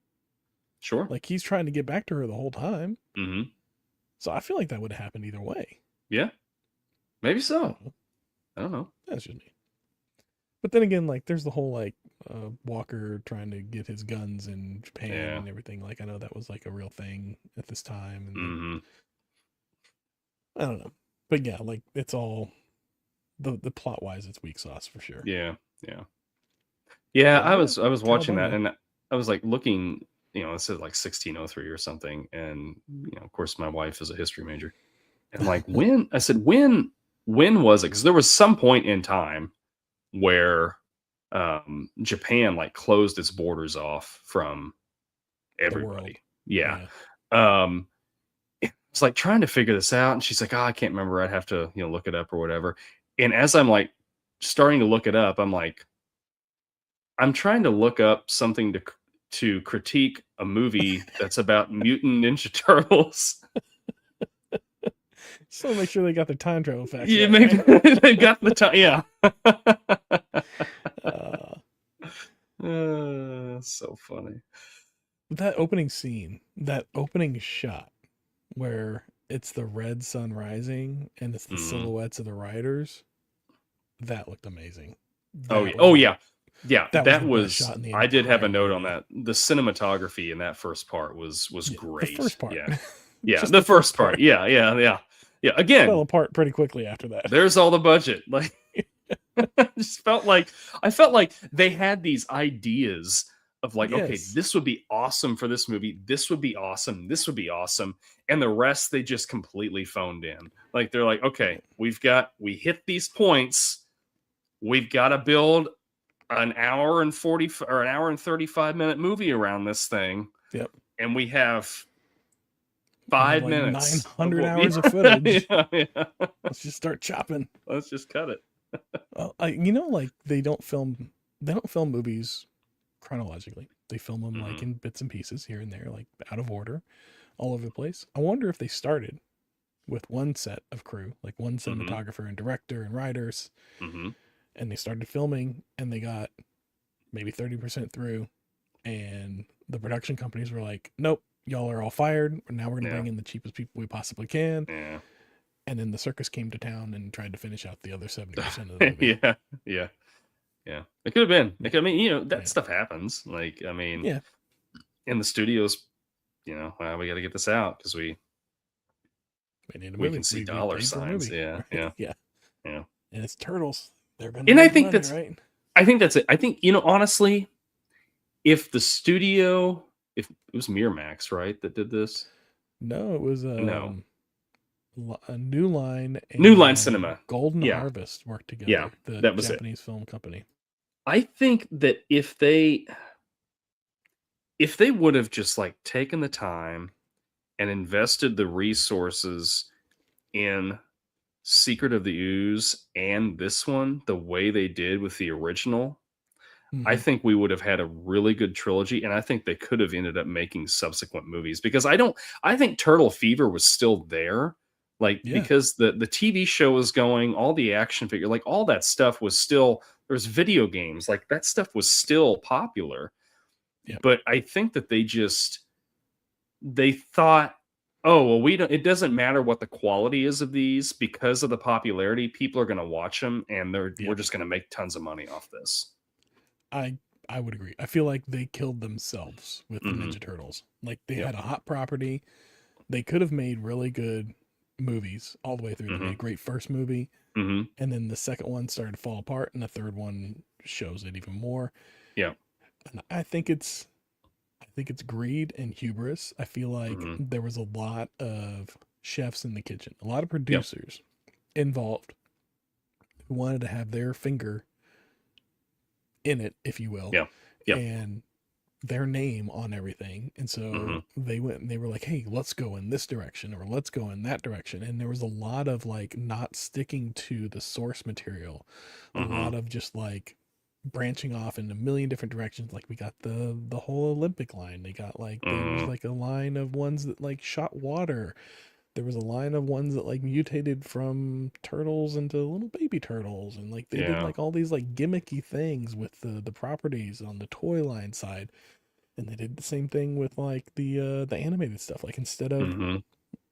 Sure.
Like he's trying to get back to her the whole time.
Mm-hmm.
So I feel like that would have happened either way.
Yeah. Maybe so. I don't know.
That's just me. But then again, like there's the whole like Walker trying to get his guns in Japan and everything. Like I know that was like a real thing at this time. And I don't know. But yeah, like it's all the plot wise, it's weak sauce for sure.
Yeah. I was watching that, and I was like looking, it said like 1603 or something, and of course my wife is a history major, and I'm like, when was it? Because there was some point in time where Japan like closed its borders off from everybody. Yeah. It's like trying to figure this out, and she's like, I can't remember. I'd have to look it up or whatever. And as I'm like starting to look it up, I'm like, I'm trying to look up something to critique a movie that's about mutant Ninja Turtles.
So make sure they got their time travel facts.
Yeah, maybe they got the time. Yeah. So funny.
That opening scene, that opening shot where it's the red sun rising and it's the silhouettes of the riders, that looked amazing.
Yeah. That was
shot in the
I did have a note on that. The cinematography in that first part was great.
The first part.
Yeah. The first part. Yeah. Again,
fell apart pretty quickly after that.
There's all the budget. Like I felt like they had these ideas of like, okay, this would be awesome for this movie. This would be awesome. This would be awesome. And the rest they just completely phoned in. Like they're like, okay, we hit these points. We've got to build an hour and 40 or an hour and 35 minute movie around this thing.
Yep.
And we have 5 minutes.
900 hours of footage. Let's just start chopping.
Let's just cut it.
Like they don't film movies chronologically. They film them like in bits and pieces here and there, like out of order, all over the place. I wonder if they started with one set of crew, like one cinematographer and director and writers, and they started filming and they got maybe 30% through, and the production companies were like, nope, y'all are all fired. Now we're going to bring in the cheapest people we possibly can.
Yeah.
And then the circus came to town and tried to finish out the other 70% of the movie.
Yeah. It could have been. That stuff happens. Like, I mean, in the studios, well, we got to get this out because we can see dollar signs. Yeah.
And it's turtles. They're going
to. And I think
that's right.
I think that's it. I think honestly, if the studio, if it was Miramax, right, that did this.
No, it was
No,
a New Line
New Line
and
Cinema.
Golden
Yeah,
Harvest worked
yeah,
together. The
that was it.
Japanese film company.
I think that if they would have just like taken the time and invested the resources in Secret of the Ooze and this one the way they did with the original, I
Hmm.
think we would have had a really good trilogy, and I think they could have ended up making subsequent movies because I think Turtle Fever was still there, like
Yeah.
because the TV show was going, all the action figure, like all that stuff was still there's video games, like that stuff was still popular.
Yeah.
But I think that they thought, oh well, we don't. It doesn't matter what the quality is of these because of the popularity. People are going to watch them, and we're
Yeah.
just going to make tons of money off this.
I I would agree. I feel like they killed themselves with the
Hmm.
Ninja Turtles. Like they
Yep.
had a hot property. They could have made really good movies all the way through. They made
Hmm.
a great first movie,
Hmm.
and then the second one started to fall apart, and the third one shows it even more.
Yeah.
And I think it's greed and hubris. I feel like
Hmm.
there was a lot of chefs in the kitchen, a lot of
Yep.
producers involved who wanted to have their finger in it, if you will,
Yeah. Yeah.
and their name on everything. And
Hmm.
so they went and they were like, hey, let's go in this direction or let's go in that direction. And there was a lot of like not sticking to the source material, a
Hmm.
lot of just like branching off in a million different directions. Like we got the whole Olympic line. They got like there was
Hmm.
like a line of ones that like shot water. There was a line of ones that like mutated from turtles into little baby turtles, and like they did
Yeah.
like all these like gimmicky things with the properties on the toy line side. And they did the same thing with like the animated stuff. Like instead of
Hmm.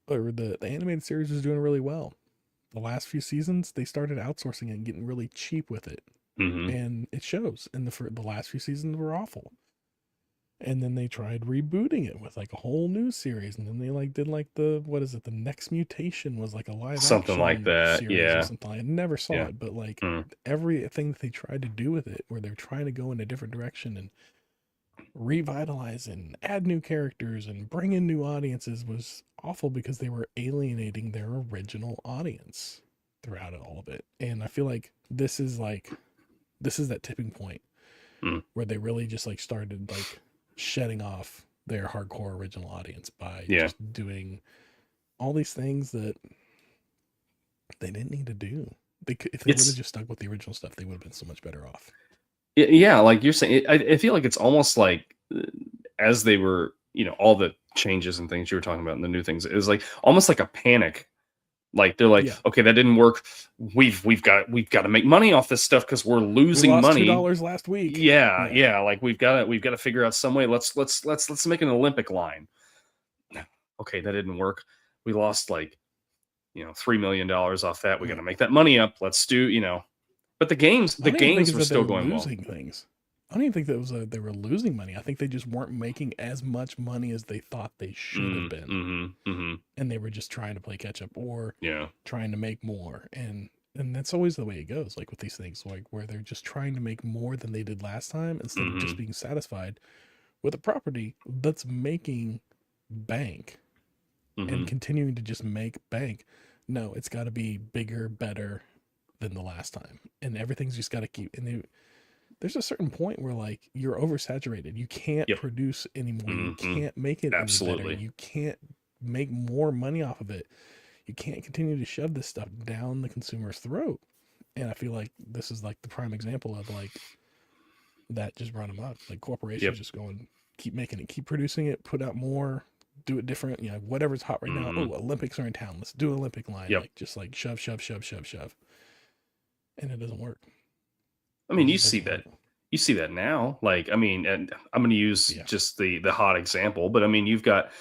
or the animated series was doing really well. The last few seasons they started outsourcing it and getting really cheap with it,
Hmm.
and it shows. And the last few seasons were awful. And then they tried rebooting it with like a whole new series, and then they like did like the what is it? The Next Mutation was like a live
Something like
action
that.
series or
Yeah.
something. I never saw
Yeah.
it, but like
Mm.
everything that they tried to do with it, where they're trying to go in a different direction and revitalize and add new characters and bring in new audiences, was awful because they were alienating their original audience throughout all of it. And I feel like this is that tipping point
Mm.
where they really just like started like shedding off their hardcore original audience by
Yeah.
just doing all these things that they didn't need to do. They could, if they would have
It's
just stuck with the original stuff, they would have been so much better off.
yeah, like you're saying. I feel like it's almost like as they were, all the changes and things you were talking about and the new things, it was like almost like a panic. Like they're like,
Yeah,
okay, that didn't work. We've got to make money off this stuff because we're
we
losing
lost
money.
$2 last week.
Yeah,
Yeah,
yeah. Like we've got to figure out some way. Let's make an Olympic line. Okay, that didn't work. We lost like $3 million off that. We got to make that money up. Let's do. But the games,
I
the
don't even think
games
it's
were
that they
still
were
going well.
losing things. I don't even think that was they were losing money. I think they just weren't making as much money as they thought they should have been,
Mm-hmm.
and they were just trying to play catch up or
Yeah.
trying to make more. And that's always the way it goes. Like with these things, like where they're just trying to make more than they did last time instead of
Mm-hmm.
just being satisfied with a property that's making bank
Mm-hmm.
and continuing to just make bank. No, it's got to be bigger, better than the last time, and everything's just got to keep. And there's a certain point where like you're oversaturated. You can't
Yep.
produce anymore. You
Mm-hmm.
can't make it any better.
Absolutely.
You can't make more money off of it. You can't continue to shove this stuff down the consumer's throat. And I feel like this is like the prime example of like that just run amok. Like corporations
Yep.
just going, keep making it, keep producing it, put out more, do it different. Whatever's hot right now.
Mm-hmm.
Oh, Olympics are in town. Let's do Olympic line.
Yep.
Like just like shove, shove, shove, shove, shove. And it doesn't work.
I mean,
It
you
just
see
doesn't
that.
work.
You see that now. Like, I mean, and I'm going to use
Yeah.
just the hot example, but I mean, you've got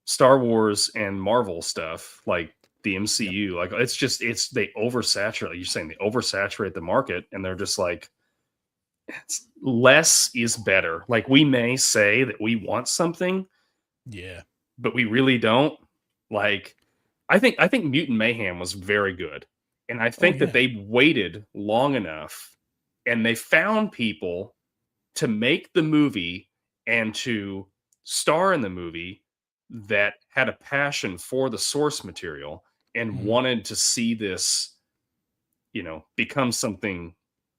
Star Wars and Marvel stuff, like the MCU. Like, they oversaturate. You're saying they oversaturate the market, and they're just like, less is better. Like, we may say that we want something,
Yeah.
but we really don't. Like, I think Mutant Mayhem was very good, and I think that they waited long enough, and they found people to make the movie and to star in the movie that had a passion for the source material and wanted to see this, become something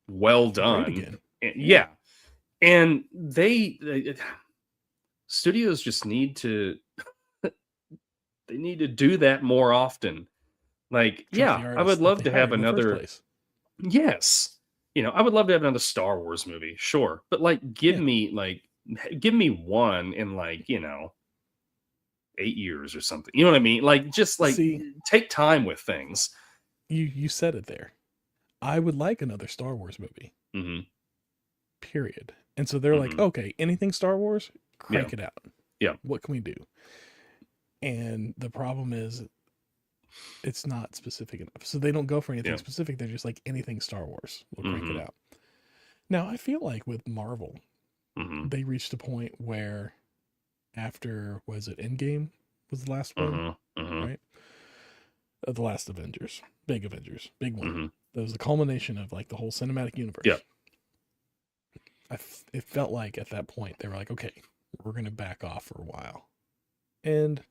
well done. Yeah. And studios just need to they need to do that more often. Like, I would love to have another. Yes. I would love to have another Star Wars movie, sure. But give me one in 8 years or something. You know what I mean? Take time with things.
You said it there. I would like another Star Wars movie.
Mm-hmm.
Period. And so they're like, okay, anything Star Wars, crank it out.
Yeah.
What can we do? And the problem is it's not specific enough. So they don't go for anything specific. They're just like anything Star Wars. We'll crank it out. Now, I feel like with Marvel, they reached a point where after, was it Endgame was the last one? Right? The last Avengers. Big one. That was the culmination of the whole cinematic universe.
Yeah.
It felt like at that point they were like, okay, we're going to back off for a while. And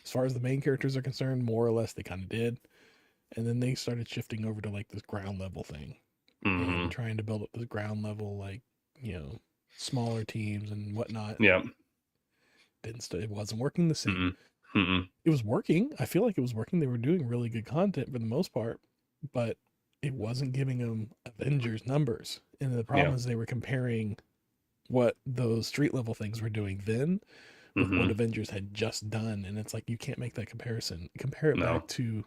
as far as the main characters are concerned, more or less they kind of did. And then they started shifting over to this ground level thing and trying to build up this ground level, smaller teams and whatnot.
Yeah.
It wasn't working the same. It was working. I feel like it was working. They were doing really good content for the most part, but it wasn't giving them Avengers numbers. And the problem is they were comparing what those street level things were doing then with what Avengers had just done. And it's like, you can't make that comparison. Compare it back to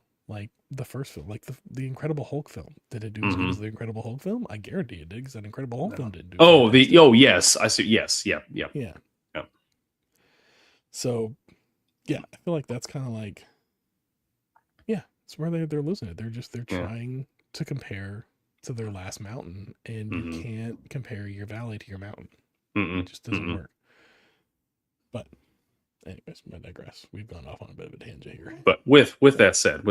the first film, the Incredible Hulk film. Did it do as good as the Incredible Hulk film? I guarantee it did, because that Incredible Hulk film didn't do
yes, I see. Yes. Yeah.
So I feel like that's kind of it's where they're losing it. They're trying to compare to their last mountain, and you can't compare your valley to your mountain. It just doesn't work. But anyways, I digress. We've gone off on a bit of a tangent here.
But with that said,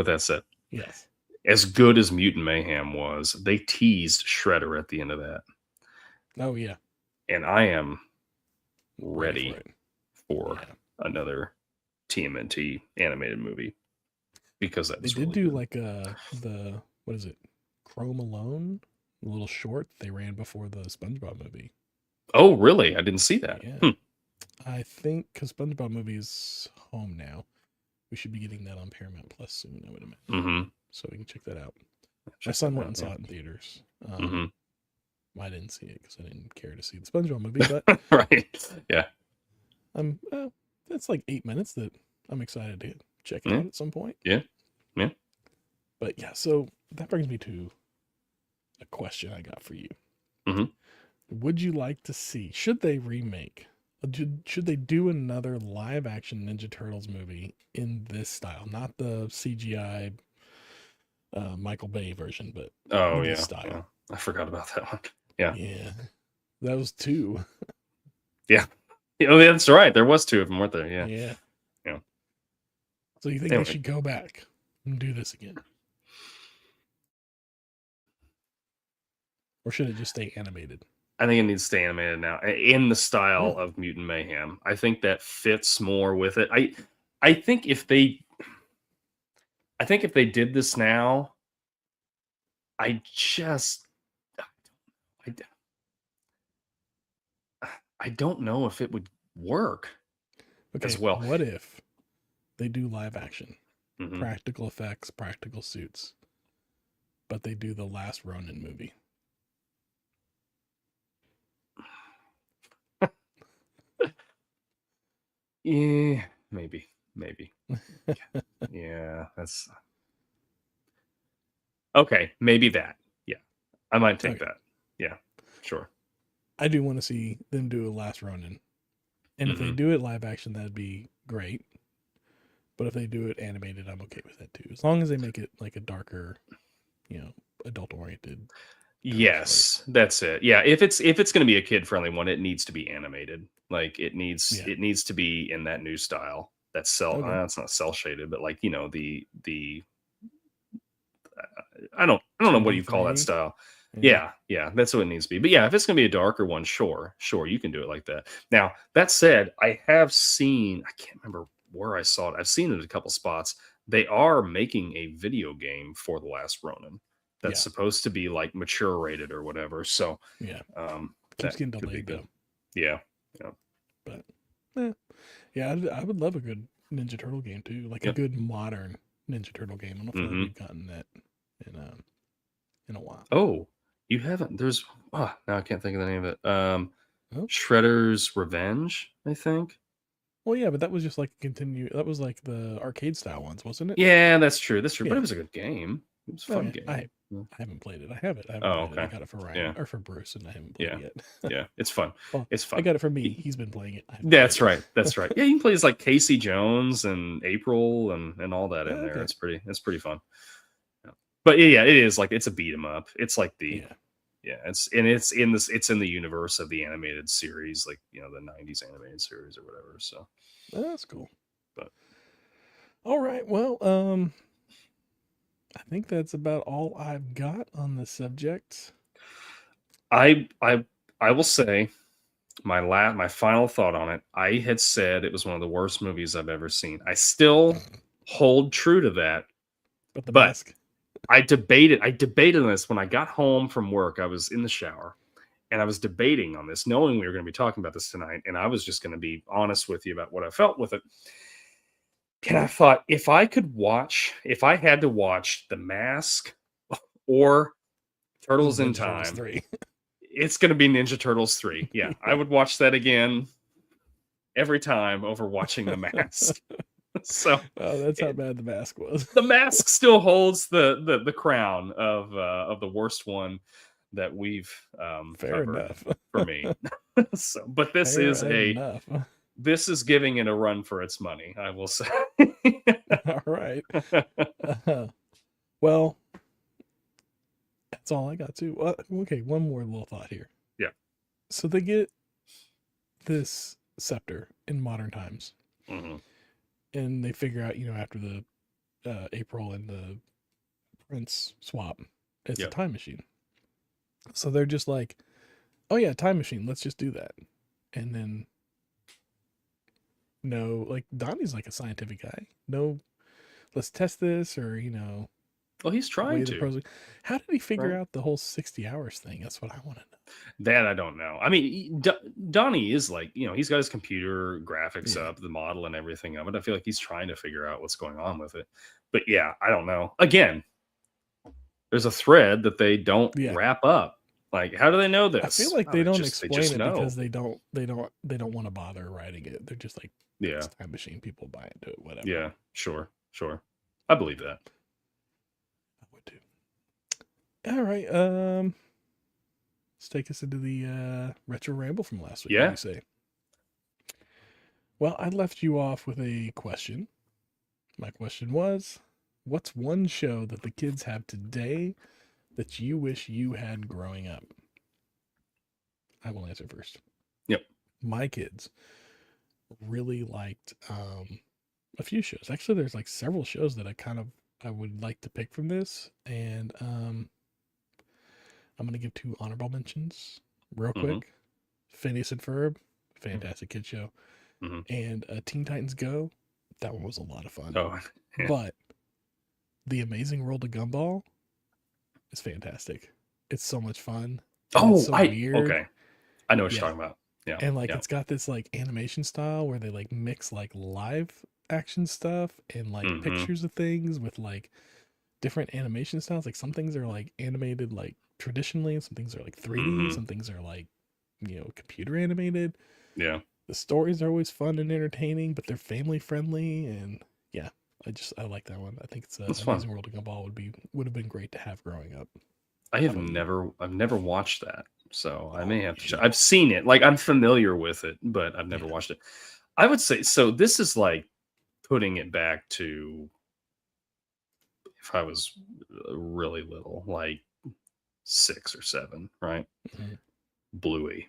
yes,
as good as Mutant Mayhem was, they teased Shredder at the end of that.
Oh yeah.
And I am ready for another TMNT animated movie, because that was
they did do the what is it, Chrome Alone, a little short they ran before the SpongeBob movie.
Oh really? I didn't see that.
Yeah. I think because SpongeBob movie is home now, we should be getting that on Paramount Plus soon, I would imagine. So we can check that out. My son went and saw it in theaters. I didn't see it because I didn't care to see the SpongeBob movie, but
right, yeah.
That's 8 minutes that I'm excited to check it out at some point.
Yeah.
But so that brings me to a question I got for you. Would you like to see, should they remake, should they do another live action Ninja Turtles movie in this style? Not the CGI Michael Bay version, but this style.
Yeah. I forgot about that one. Yeah.
That was 2.
Yeah. That's right. There was 2 of them, weren't there? Yeah.
Yeah. So you think they should go back and do this again? Or should it just stay animated?
I think it needs to stay animated now, in the style of Mutant Mayhem. I think that fits more with it. I think if they did this now, I don't know if it would work as well.
What if they do live action, practical effects, practical suits, but they do the last Ronin movie?
Yeah, maybe. Yeah, that's okay. Maybe that. Yeah, I might take that. Yeah, sure.
I do want to see them do a last Ronin, and if they do it live action, that'd be great. But if they do it animated, I'm okay with that too, as long as they make it a darker, adult oriented.
Yes, that's it. Yeah, if it's going to be a kid friendly one, it needs to be animated. It needs to be in that new style. That's it's not cel shaded, but the I don't know what you call that style. Yeah, that's what it needs to be. But yeah, if it's going to be a darker one, sure, you can do it like that. Now, that said, I have seen, I can't remember where I saw it. I've seen it a couple spots. They are making a video game for The Last Ronin that's supposed to be like mature rated or whatever. So
keeps
that
getting
could be
delayed
good.
though.
Yeah.
But I would love a good Ninja Turtle game too, like a good modern Ninja Turtle game. I don't feel like we've gotten that in a while.
Oh, you haven't? There's now I can't think of the name of it. Shredder's Revenge, I think.
Well, yeah, but that was just like that was like the arcade style ones, wasn't it?
Yeah, that's true. That's true.
Yeah.
But it was a good game. It was a fun game.
I haven't played it. I have it. I haven't played it. I got it for Ryan or for Bruce, and I haven't played it yet.
Yeah, it's fun.
Well,
it's fun.
I got it for me. He's been playing it.
That's right. That's right. Yeah, you can play as like Casey Jones and April and all that in there. It's pretty fun. Yeah. But yeah, it is like it's a beat 'em up. It's like it's in the universe of the animated series, like the 90s animated series or whatever. So
that's cool.
But
all right, well, I think that's about all I've got on the subject.
I will say my final thought on it. I had said it was one of the worst movies I've ever seen. I still hold true to that.
But the mask.
I debated on this when I got home from work. I was in the shower and I was debating on this, knowing we were going to be talking about this tonight. And I was just going to be honest with you about what I felt with it. And I thought, if I had to watch The Mask or Turtles in Time,
3.
It's going to be Ninja Turtles 3. Yeah, I would watch that again every time over watching The Mask. So
that's how bad The Mask was.
The Mask still holds the crown of the worst one that we've
fair
covered
enough
for me. So, but this this is giving it a run for its money, I will say.
All right. Well, that's all I got too. Okay, one more little thought here.
Yeah.
So they get this scepter in modern times.
Mm-hmm.
And they figure out, after the April and the Prince swap, it's a time machine. So they're just like, oh yeah, time machine, let's just do that. And then, like Donnie's like a scientific guy. No, let's test this, or
well, he's trying to.
How did he figure out the whole 60 hours thing? That's what I want to know.
That I don't know. I mean, Donnie is like, he's got his computer graphics up, the model and everything of it. I feel like he's trying to figure out what's going on with it. But yeah, I don't know. Again, there's a thread that they don't wrap up. Like, how do they know this?
I feel like they don't explain it because they don't want to bother writing it. They're just like, it's time machine, people buy into it, whatever.
Yeah, sure. I believe that.
I would too. All right. Let's take us into the retro ramble from last week.
Yeah.
What do you say? Well, I left you off with a question. My question was, what's one show that the kids have today that you wish you had growing up? I will answer first.
Yep.
My kids really liked a few shows. Actually, there's like several shows that I would like to pick from this, and I'm going to give 2 honorable mentions real quick. Phineas and Ferb, fantastic kid show. And Teen Titans Go, that one was a lot of fun.
Oh, yeah.
But The Amazing World of Gumball is fantastic. It's so much fun.
It's so weird. Okay. I know what you're talking about. Yeah.
And it's got this like animation style where they like mix like live action stuff and like pictures of things with like different animation styles. Like some things are like animated like traditionally, and some things are like 3D, some things are like computer animated.
Yeah.
The stories are always fun and entertaining, but they're family friendly, and I like that one. I think it's Amazing World of Gumball would have been great to have growing up.
I've never watched that, so I may have to. I've seen it, like I'm familiar with it, but I've never watched it. I would say so. This is like putting it back to if I was really little, like 6 or 7, right? Bluey.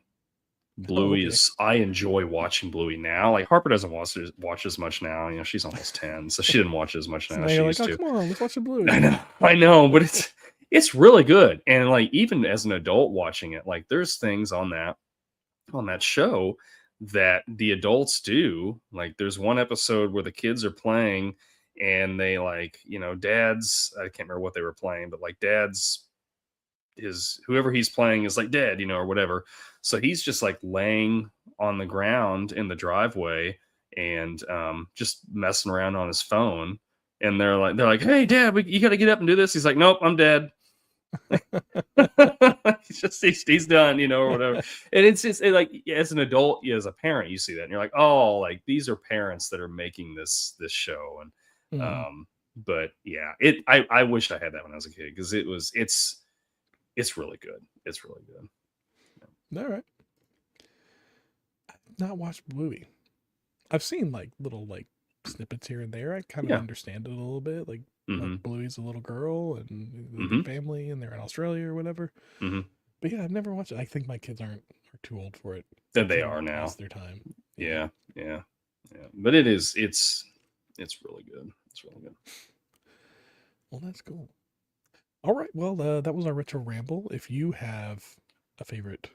Bluey is. I enjoy watching Bluey now. Like Harper doesn't watch as much now. She's almost 10, so she didn't watch as much now. She used to.
Come on, let's watch the Bluey.
I know, but it's really good. And like even as an adult watching it, like there's things on that show that the adults do. Like there's one episode where the kids are playing and they like, dad's, I can't remember what they were playing, but like dad's, whoever he's playing is like dead, or whatever. So he's just like laying on the ground in the driveway and just messing around on his phone. And they're like, hey, Dad, you got to get up and do this. He's like, nope, I'm dead. he's done, or whatever. And it's just like, as an adult, as a parent, you see that and you're like, oh, like these are parents that are making this show. And but yeah, I wish I had that when I was a kid, because it's really good. It's really good.
Yeah. All right. I've not watched Bluey. I've seen like little like snippets here and there. I kind of understand it a little bit. Like Bluey's a little girl and the family, and they're in Australia or whatever. But yeah, I've never watched it. I think my kids are too old for it.
Then they are now.
Their time.
Yeah. But it's really good. It's really good.
Well, that's cool. All right. Well, that was our retro ramble. If you have a favorite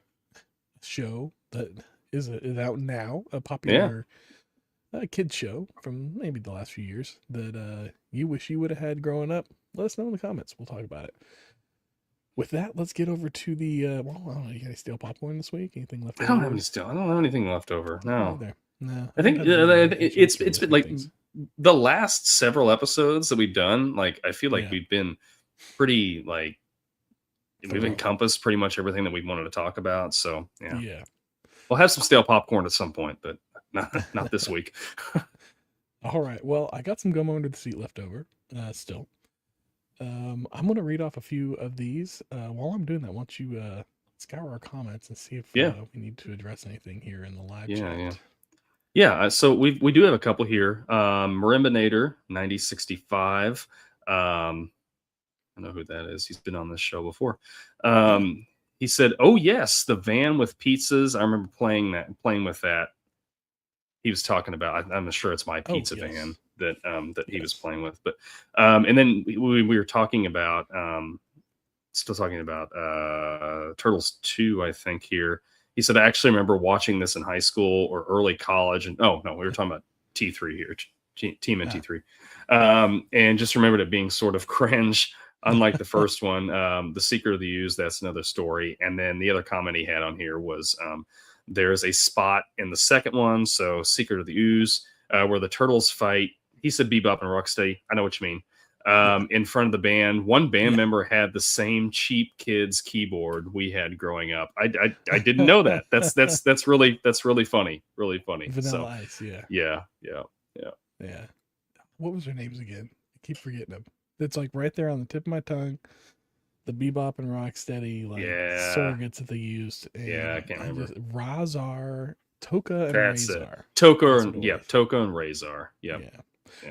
show that is out now, a popular kid show from maybe the last few years that you wish you would have had growing up, let us know in the comments. We'll talk about it. With that, let's get over to the I don't know, you got any stale popcorn this week? Anything left over?
I don't have anything left over. No.
I think
it's been like the last several episodes that we've done, like I feel like we've been pretty like we've encompassed pretty much everything that we wanted to talk about. So yeah. We'll have some stale popcorn at some point, but not this week.
All right. Well, I got some gum under the seat left over still. I'm going to read off a few of these. While I'm doing that, why don't you scour our comments and see if we need to address anything here in the live chat.
Yeah. So we do have a couple here. Marimbinator 9065. I know who that is. He's been on this show before. He said, "Oh yes, the van with pizzas. I remember playing with that." He was talking about. I'm sure it's my pizza van that he was playing with. But and then we were talking about still talking about Turtles 2, I think here. He said, I actually remember watching this in high school or early college. And we were talking about T3 here, TMNT 3. And just remembered it being sort of cringe, unlike the first one. The Secret of the Ooze, that's another story. And then the other comment he had on here was there's a spot in the second one, so Secret of the Ooze, where the turtles fight. He said Bebop and Rocksteady. I know what you mean. In front of the band. One band member had the same cheap kids keyboard we had growing up. I didn't know that. That's really funny. Really funny.
Vanilla Ice,
Yeah.
What was their names again? I keep forgetting them. It's like right there on the tip of my tongue. The Bebop and Rocksteady surrogates that they used. And
I can't remember.
Razar, Toka, and Razar.
Toka and Razar. Yeah.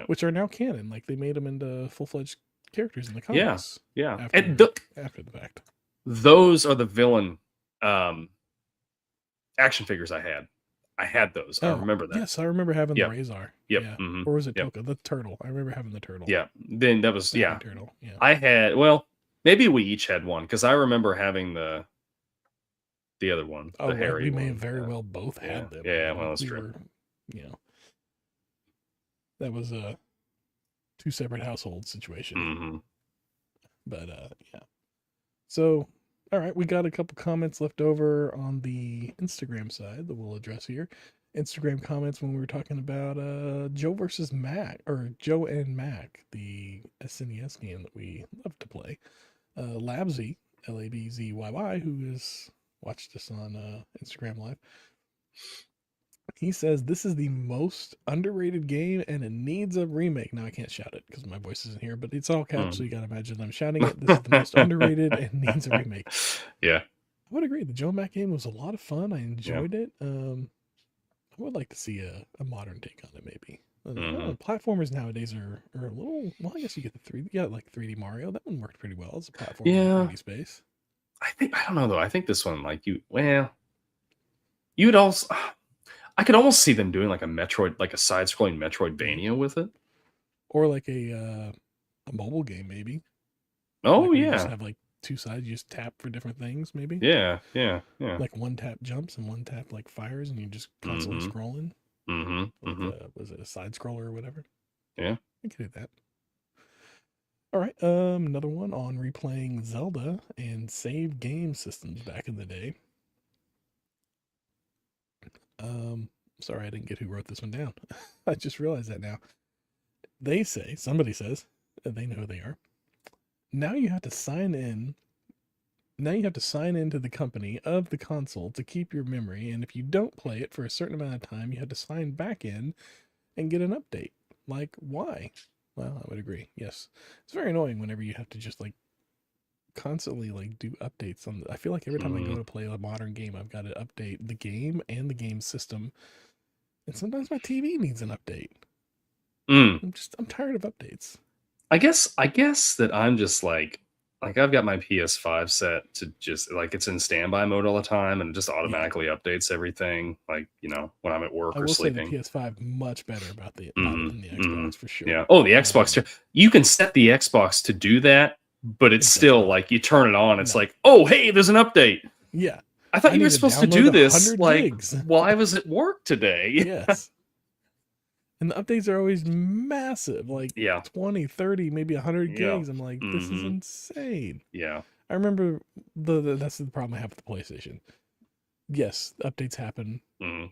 Which are now canon. Like they made them into full-fledged characters in the comics.
Yeah.
After the fact.
Those are the villain action figures I had. I had those. I remember that.
Yes, I remember having the Razar.
Yep.
Yeah. Or was it Toka? The turtle. I remember having the turtle.
Yeah. Then that was
turtle. Yeah.
I had maybe we each had one, because I remember having the other one. The hairy
we
one.
may have very well both had them.
Yeah, well, that's true.
That was a two separate household situation. But so all right, we got a couple comments left over on the Instagram side that we'll address here. Instagram comments when we were talking about Joe versus Mac, or Joe and Mac, the SNES game that we love to play. Labzy, Labzyyy, who has watched us on Instagram Live, he says this is the most underrated game and it needs a remake. Now I can't shout it because my voice isn't here, but it's all caps, so you gotta imagine I'm shouting it. This is the most underrated and needs a remake.
Yeah,
I would agree. The Joe Mac game was a lot of fun. I enjoyed it. I would like to see a modern take on it, maybe. Platformers nowadays are a little. Well, I guess you get the 3D. Yeah, like 3D Mario. That one worked pretty well as a platform in 3D space.
I don't know though. I think this one, like you would also. I could almost see them doing like a Metroid, like a side-scrolling Metroidvania with it,
or like a mobile game maybe.
Oh
like
yeah,
just have like two sides. You just tap for different things, maybe.
Yeah.
Like one tap jumps and one tap like fires, and you just constantly scrolling. Was it a side scroller or whatever?
Yeah,
I can do that. All right, another one on replaying Zelda and save game systems back in the day. Sorry, I didn't get who wrote this one down. I just realized that now. Somebody says, they know who they are. Now you have to sign in. Now you have to sign into the company of the console to keep your memory, and if you don't play it for a certain amount of time, you have to sign back in and get an update. Like, why? Well, I would agree. Yes. It's very annoying whenever you have to just like constantly like do updates on I feel like every time I go to play a modern game, I've got to update the game and the game system. And sometimes my TV needs an update. I'm tired of updates.
I guess that I'm just like I've got my PS5 set to just like it's in standby mode all the time and it just automatically updates everything. Like, you know, when I'm at work or sleeping.
Say the PS5 much better about it than the Xbox for sure.
Yeah. Oh, the Xbox too. You can set the Xbox to do that, but it's still like you turn it on. It's like, oh, hey, there's an update.
Yeah.
I thought you were supposed to do this like
gigs.
while I was at work today.
Yes. And the updates are always massive, like 20, 30, maybe 100 gigs. I'm like, this is insane.
Yeah.
I remember that's the problem I have with the PlayStation. Yes, updates happen in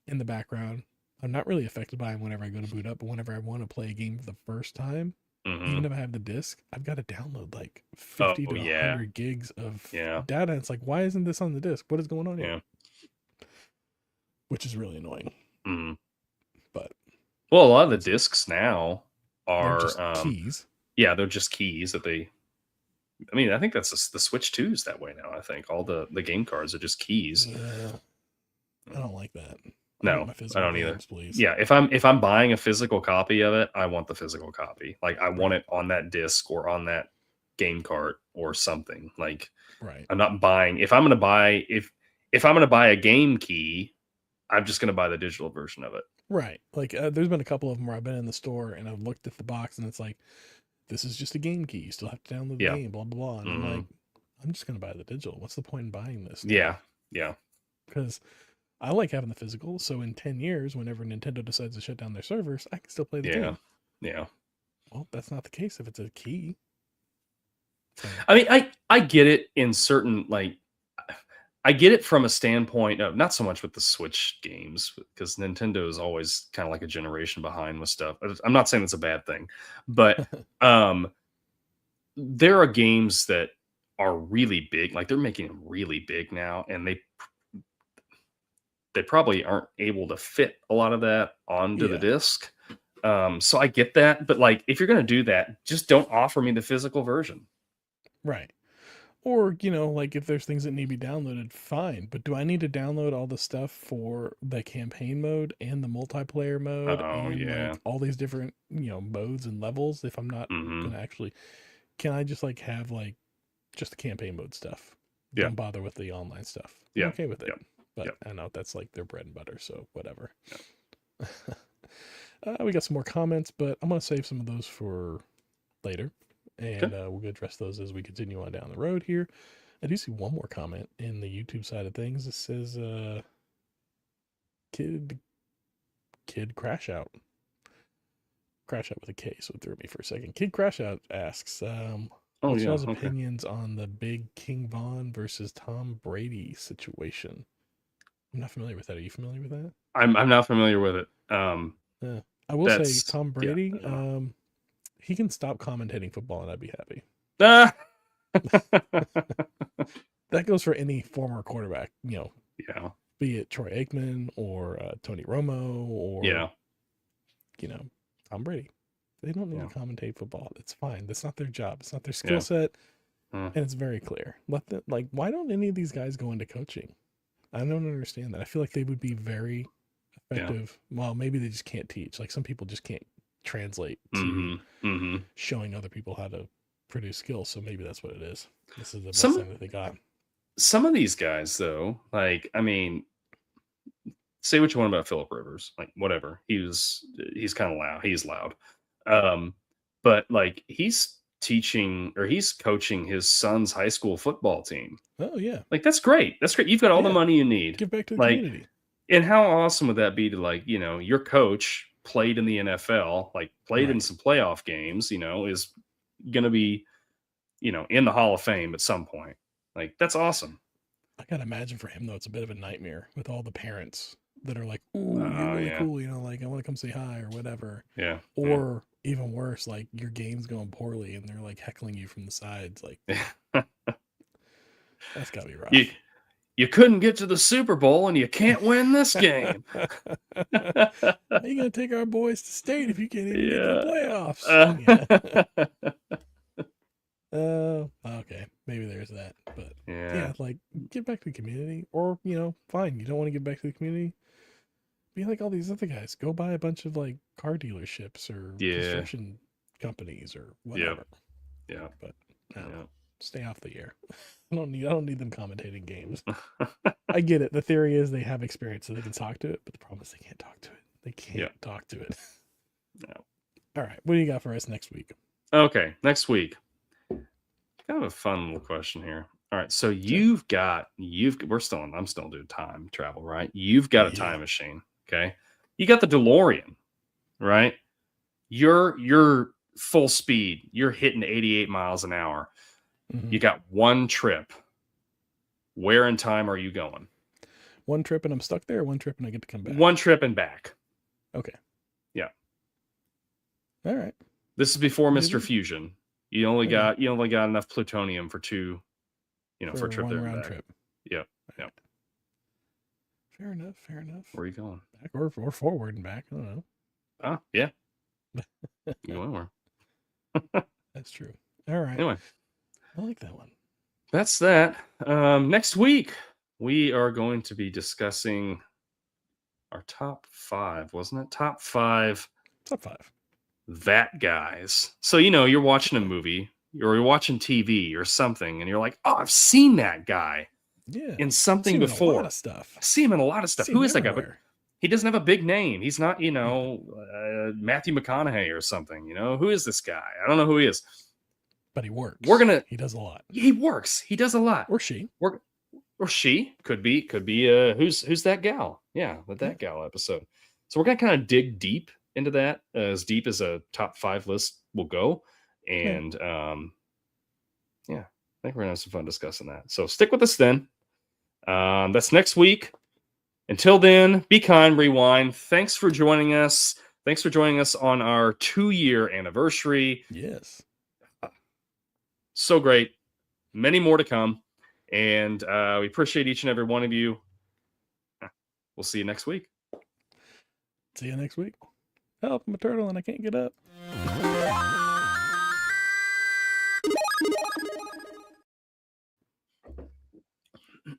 the background. I'm not really affected by them whenever I go to boot up, but whenever I want to play a game for the first time, even if I have the disc, I've got to download like 50 to 100 gigs of data. It's like, why isn't this on the disc? What is going on here? Which is really annoying. But
well, a lot of the discs now are
just keys.
Yeah, they're just keys that they. I mean, I think that's the Switch 2's that way now. I think all the game cards are just keys.
Yeah, I don't like that.
No, I don't either.
Please.
Yeah, if I'm buying a physical copy of it, I want the physical copy. Like I want it on that disc or on that game cart or something. Like I'm not buying. If I'm gonna buy a game key, I'm just gonna buy the digital version of it.
Right. Like there's been a couple of them where I've been in the store and I've looked at the box and it's like, this is just a game key. You still have to download the game, blah blah blah. And I'm like, I'm just gonna buy the digital. What's the point in buying this?
Yeah.
Because I like having the physical, so in 10 years, whenever Nintendo decides to shut down their servers, I can still play the game.
Yeah.
Well, that's not the case if it's a key.
So. I mean, I get it in certain, like, I get it from a standpoint of not so much with the Switch games, because Nintendo is always kind of like a generation behind with stuff. I'm not saying that's a bad thing, but there are games that are really big, like they're making them really big now, and they probably aren't able to fit a lot of that onto the disc. So I get that, but like if you're going to do that, just don't offer me the physical version.
Right. Or, you know, like if there's things that need to be downloaded, fine. But do I need to download all the stuff for the campaign mode and the multiplayer mode like all these different, you know, modes and levels if I'm not going to actually, can I just like have like just the campaign mode stuff? Don't bother with the online stuff. I'm okay with it. But I know that's like their bread and butter, so whatever. We got some more comments, but I'm going to save some of those for later. And we'll address those as we continue on down the road here. I do see one more comment in the YouTube side of things. It says, Kid Crash Out. Crash Out with a K, so it threw me for a second. Kid Crash Out asks, what's y'all's opinions on the big King Von versus Tom Brady situation? I'm not familiar with that. Are you familiar with that?
I'm not familiar with it.
I will say Tom Brady, he can stop commentating football and I'd be happy. That goes for any former quarterback, you know.
Yeah.
Be it Troy Aikman or Tony Romo or, you know, Tom Brady. They don't need to commentate football. It's fine. That's not their job. It's not their skill set. And it's very clear. Why don't any of these guys go into coaching? I don't understand that. I feel like they would be very effective. Well, maybe they just can't teach. Like some people just can't translate to showing other people how to produce skills. So maybe that's what it is. This is the best thing that they got.
Some of these guys, though, like, I mean, say what you want about Phillip Rivers, like whatever. He's kind of loud. He's loud. But like he's teaching, or he's coaching his son's high school football team.
Oh yeah,
Like that's great. That's great. You've got all the money you need.
give back to the
like,
community.
And how awesome would that be to, like, you know, your coach played in the NFL, like played in some playoff games, you know, is going to be, you know, in the Hall of Fame at some point. Like, that's awesome.
I gotta imagine for him though, it's a bit of a nightmare with all the parents that are like, "Ooh, you're really cool," you know, like I want to come say hi or whatever.
Yeah.
Or even worse, like your game's going poorly and they're like heckling you from the sides. Like, that's gotta be rough.
You couldn't get to the Super Bowl and you can't win this game.
How you gonna take our boys to state if you can't even get to the playoffs? Okay, maybe there's that, but yeah, like give back to the community, or you know, fine, you don't want to give back to the community, be like all these other guys, go buy a bunch of like car dealerships or construction companies or whatever.
But
I don't know. Stay off the air. I don't need them commentating games. I get it. The theory is they have experience so they can talk to it, but the problem is they can't talk to it. They can't talk to it.
No.
All right, what do you got for us next week?
Okay, next week. Kind of a fun little question here. All right, so I'm still doing time travel, right? You've got a time machine, okay? You got the DeLorean, right? You're full speed. You're hitting 88 miles an hour. You got one trip. Where in time are you going?
One trip and I'm stuck there, or one trip and I get to come back?
One trip and back.
Okay.
Yeah.
All right.
This is before Mr. Fusion. You only got enough plutonium for two, you know, for a trip there and back. Trip. Yep. Yep.
Fair enough.
Where are you going?
Back or forward and back. I don't know.
Oh, yeah. You go anywhere.
That's true. All right.
Anyway.
I like that one.
That's that. Next week, we are going to be discussing our top 5, wasn't it? Top 5.
Top 5.
That guys. So, you know, you're watching a movie or you're watching TV or something, and you're like, oh, I've seen that guy in something before.
A lot of stuff.
I see him in a lot of stuff. Who is that guy? But he doesn't have a big name. He's not, you know, Matthew McConaughey or something. You know, who is this guy? I don't know who he is.
But he works.
He
does a lot.
He works. He does a lot.
Or she.
Or she. Could be who's that gal? Yeah, that gal episode. So we're gonna kind of dig deep into that, as deep as a top 5 list will go. And I think we're gonna have some fun discussing that. So stick with us then. That's next week. Until then, be kind, rewind. Thanks for joining us. Thanks for joining us on our 2-year anniversary.
Yes.
So great. Many more to come. And we appreciate each and every one of you. We'll see you next week.
See you next week. Help, I'm a turtle and I can't get up.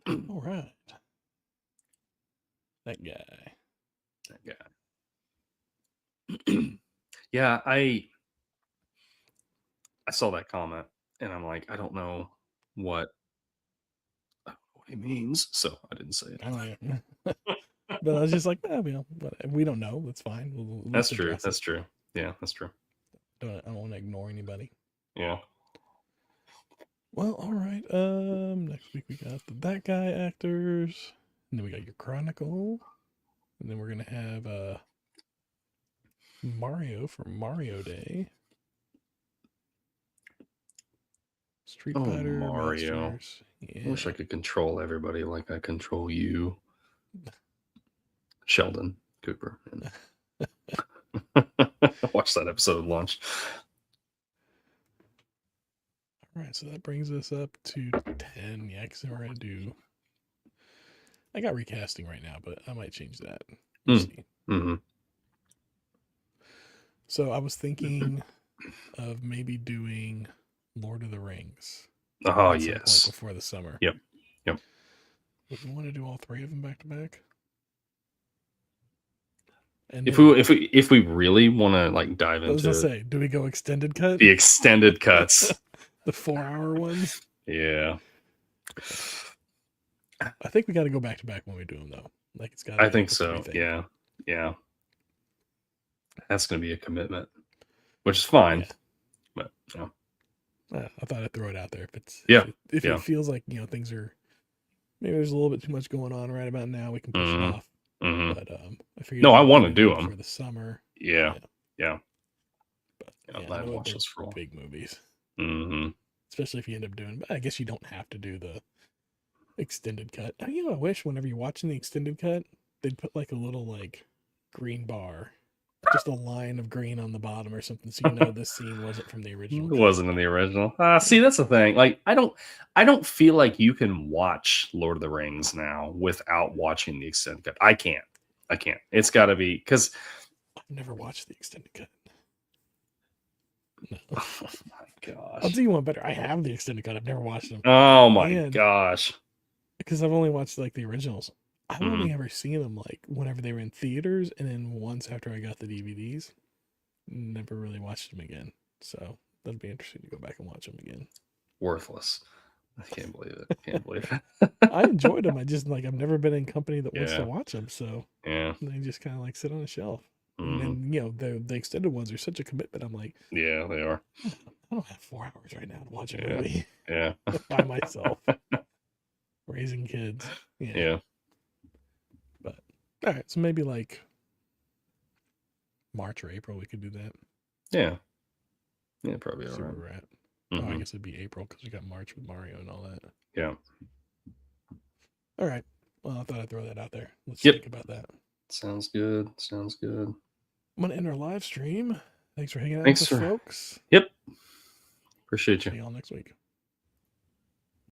All right. That guy.
Yeah, I saw that comment and I'm like, I don't know what he means, so I didn't say it.
I don't know. But I was just like, we don't know. That's fine. We'll
that's true. That's true. Yeah, that's true.
I don't want to ignore anybody.
Yeah.
Well, all right. Next week we got that guy actors, and then we got your Chronicle, and then we're gonna have Mario for Mario Day. Street Fighter,
Mario.
Masters. Yeah.
I wish I could control everybody like I control you. Sheldon Cooper. Watch that episode of Launch.
All right, so that brings us up to 10. Yeah, because we're going to do... I got recasting right now, but I might change that. We'll see.
Mm-hmm.
So I was thinking of maybe doing Lord of the Rings.
Oh, yes.
Before the summer.
Yep.
Would you want to do all 3 of them back to back? And
if we really want to like dive into,
I was gonna say, do we go extended cut?
The extended cuts,
the 4-hour ones.
Yeah,
I think we got to go back to back when we do them though. Like it's got.
I think so. Yeah. That's gonna be a commitment, which is fine.
Yeah.
But
I thought I'd throw it out there. If
Yeah.
it feels like things are maybe there's a little bit too much going on right about now, we can push it off. But I figured.
No, I want to do them
for the summer.
Yeah.
But
I haven't watched those for a while.
Big movies.
Mm-hmm.
Especially if you end up doing. But I guess you don't have to do the extended cut. I wish whenever you're watching the extended cut, they'd put like a little like green bar, just a line of green on the bottom or something, so this scene wasn't from the original.
It wasn't in the original. See, that's the thing. Like, I don't feel like you can watch Lord of the Rings now without watching the extended cut. I can't. It's got to be because
I've never watched the extended cut. No.
Oh my gosh!
I'll tell you one better. I have the extended cut. I've never watched them.
Oh my gosh!
Because I've only watched like the originals. I've only ever seen them like whenever they were in theaters, and then once after I got the DVDs. Never really watched them again. So that'd be interesting to go back and watch them again.
Worthless. I can't believe it.
I enjoyed them. I just I've never been in company that wants to watch them, so
yeah,
they just kind of sit on a shelf. And then the extended ones are such a commitment. I'm like,
yeah, they are.
I don't have 4 hours right now to watch a movie.
Yeah,
by myself, raising kids.
Yeah.
But all right, so maybe like March or April we could do that.
Yeah, probably all
see
right.
Where we're at. Oh, I guess it'd be April because we got March with Mario and all that.
Yeah.
All right. Well, I thought I'd throw that out there. Let's think about that.
Sounds good.
I'm gonna end our live stream. Thanks for hanging out with us, folks.
Yep. Appreciate you.
See y'all next week.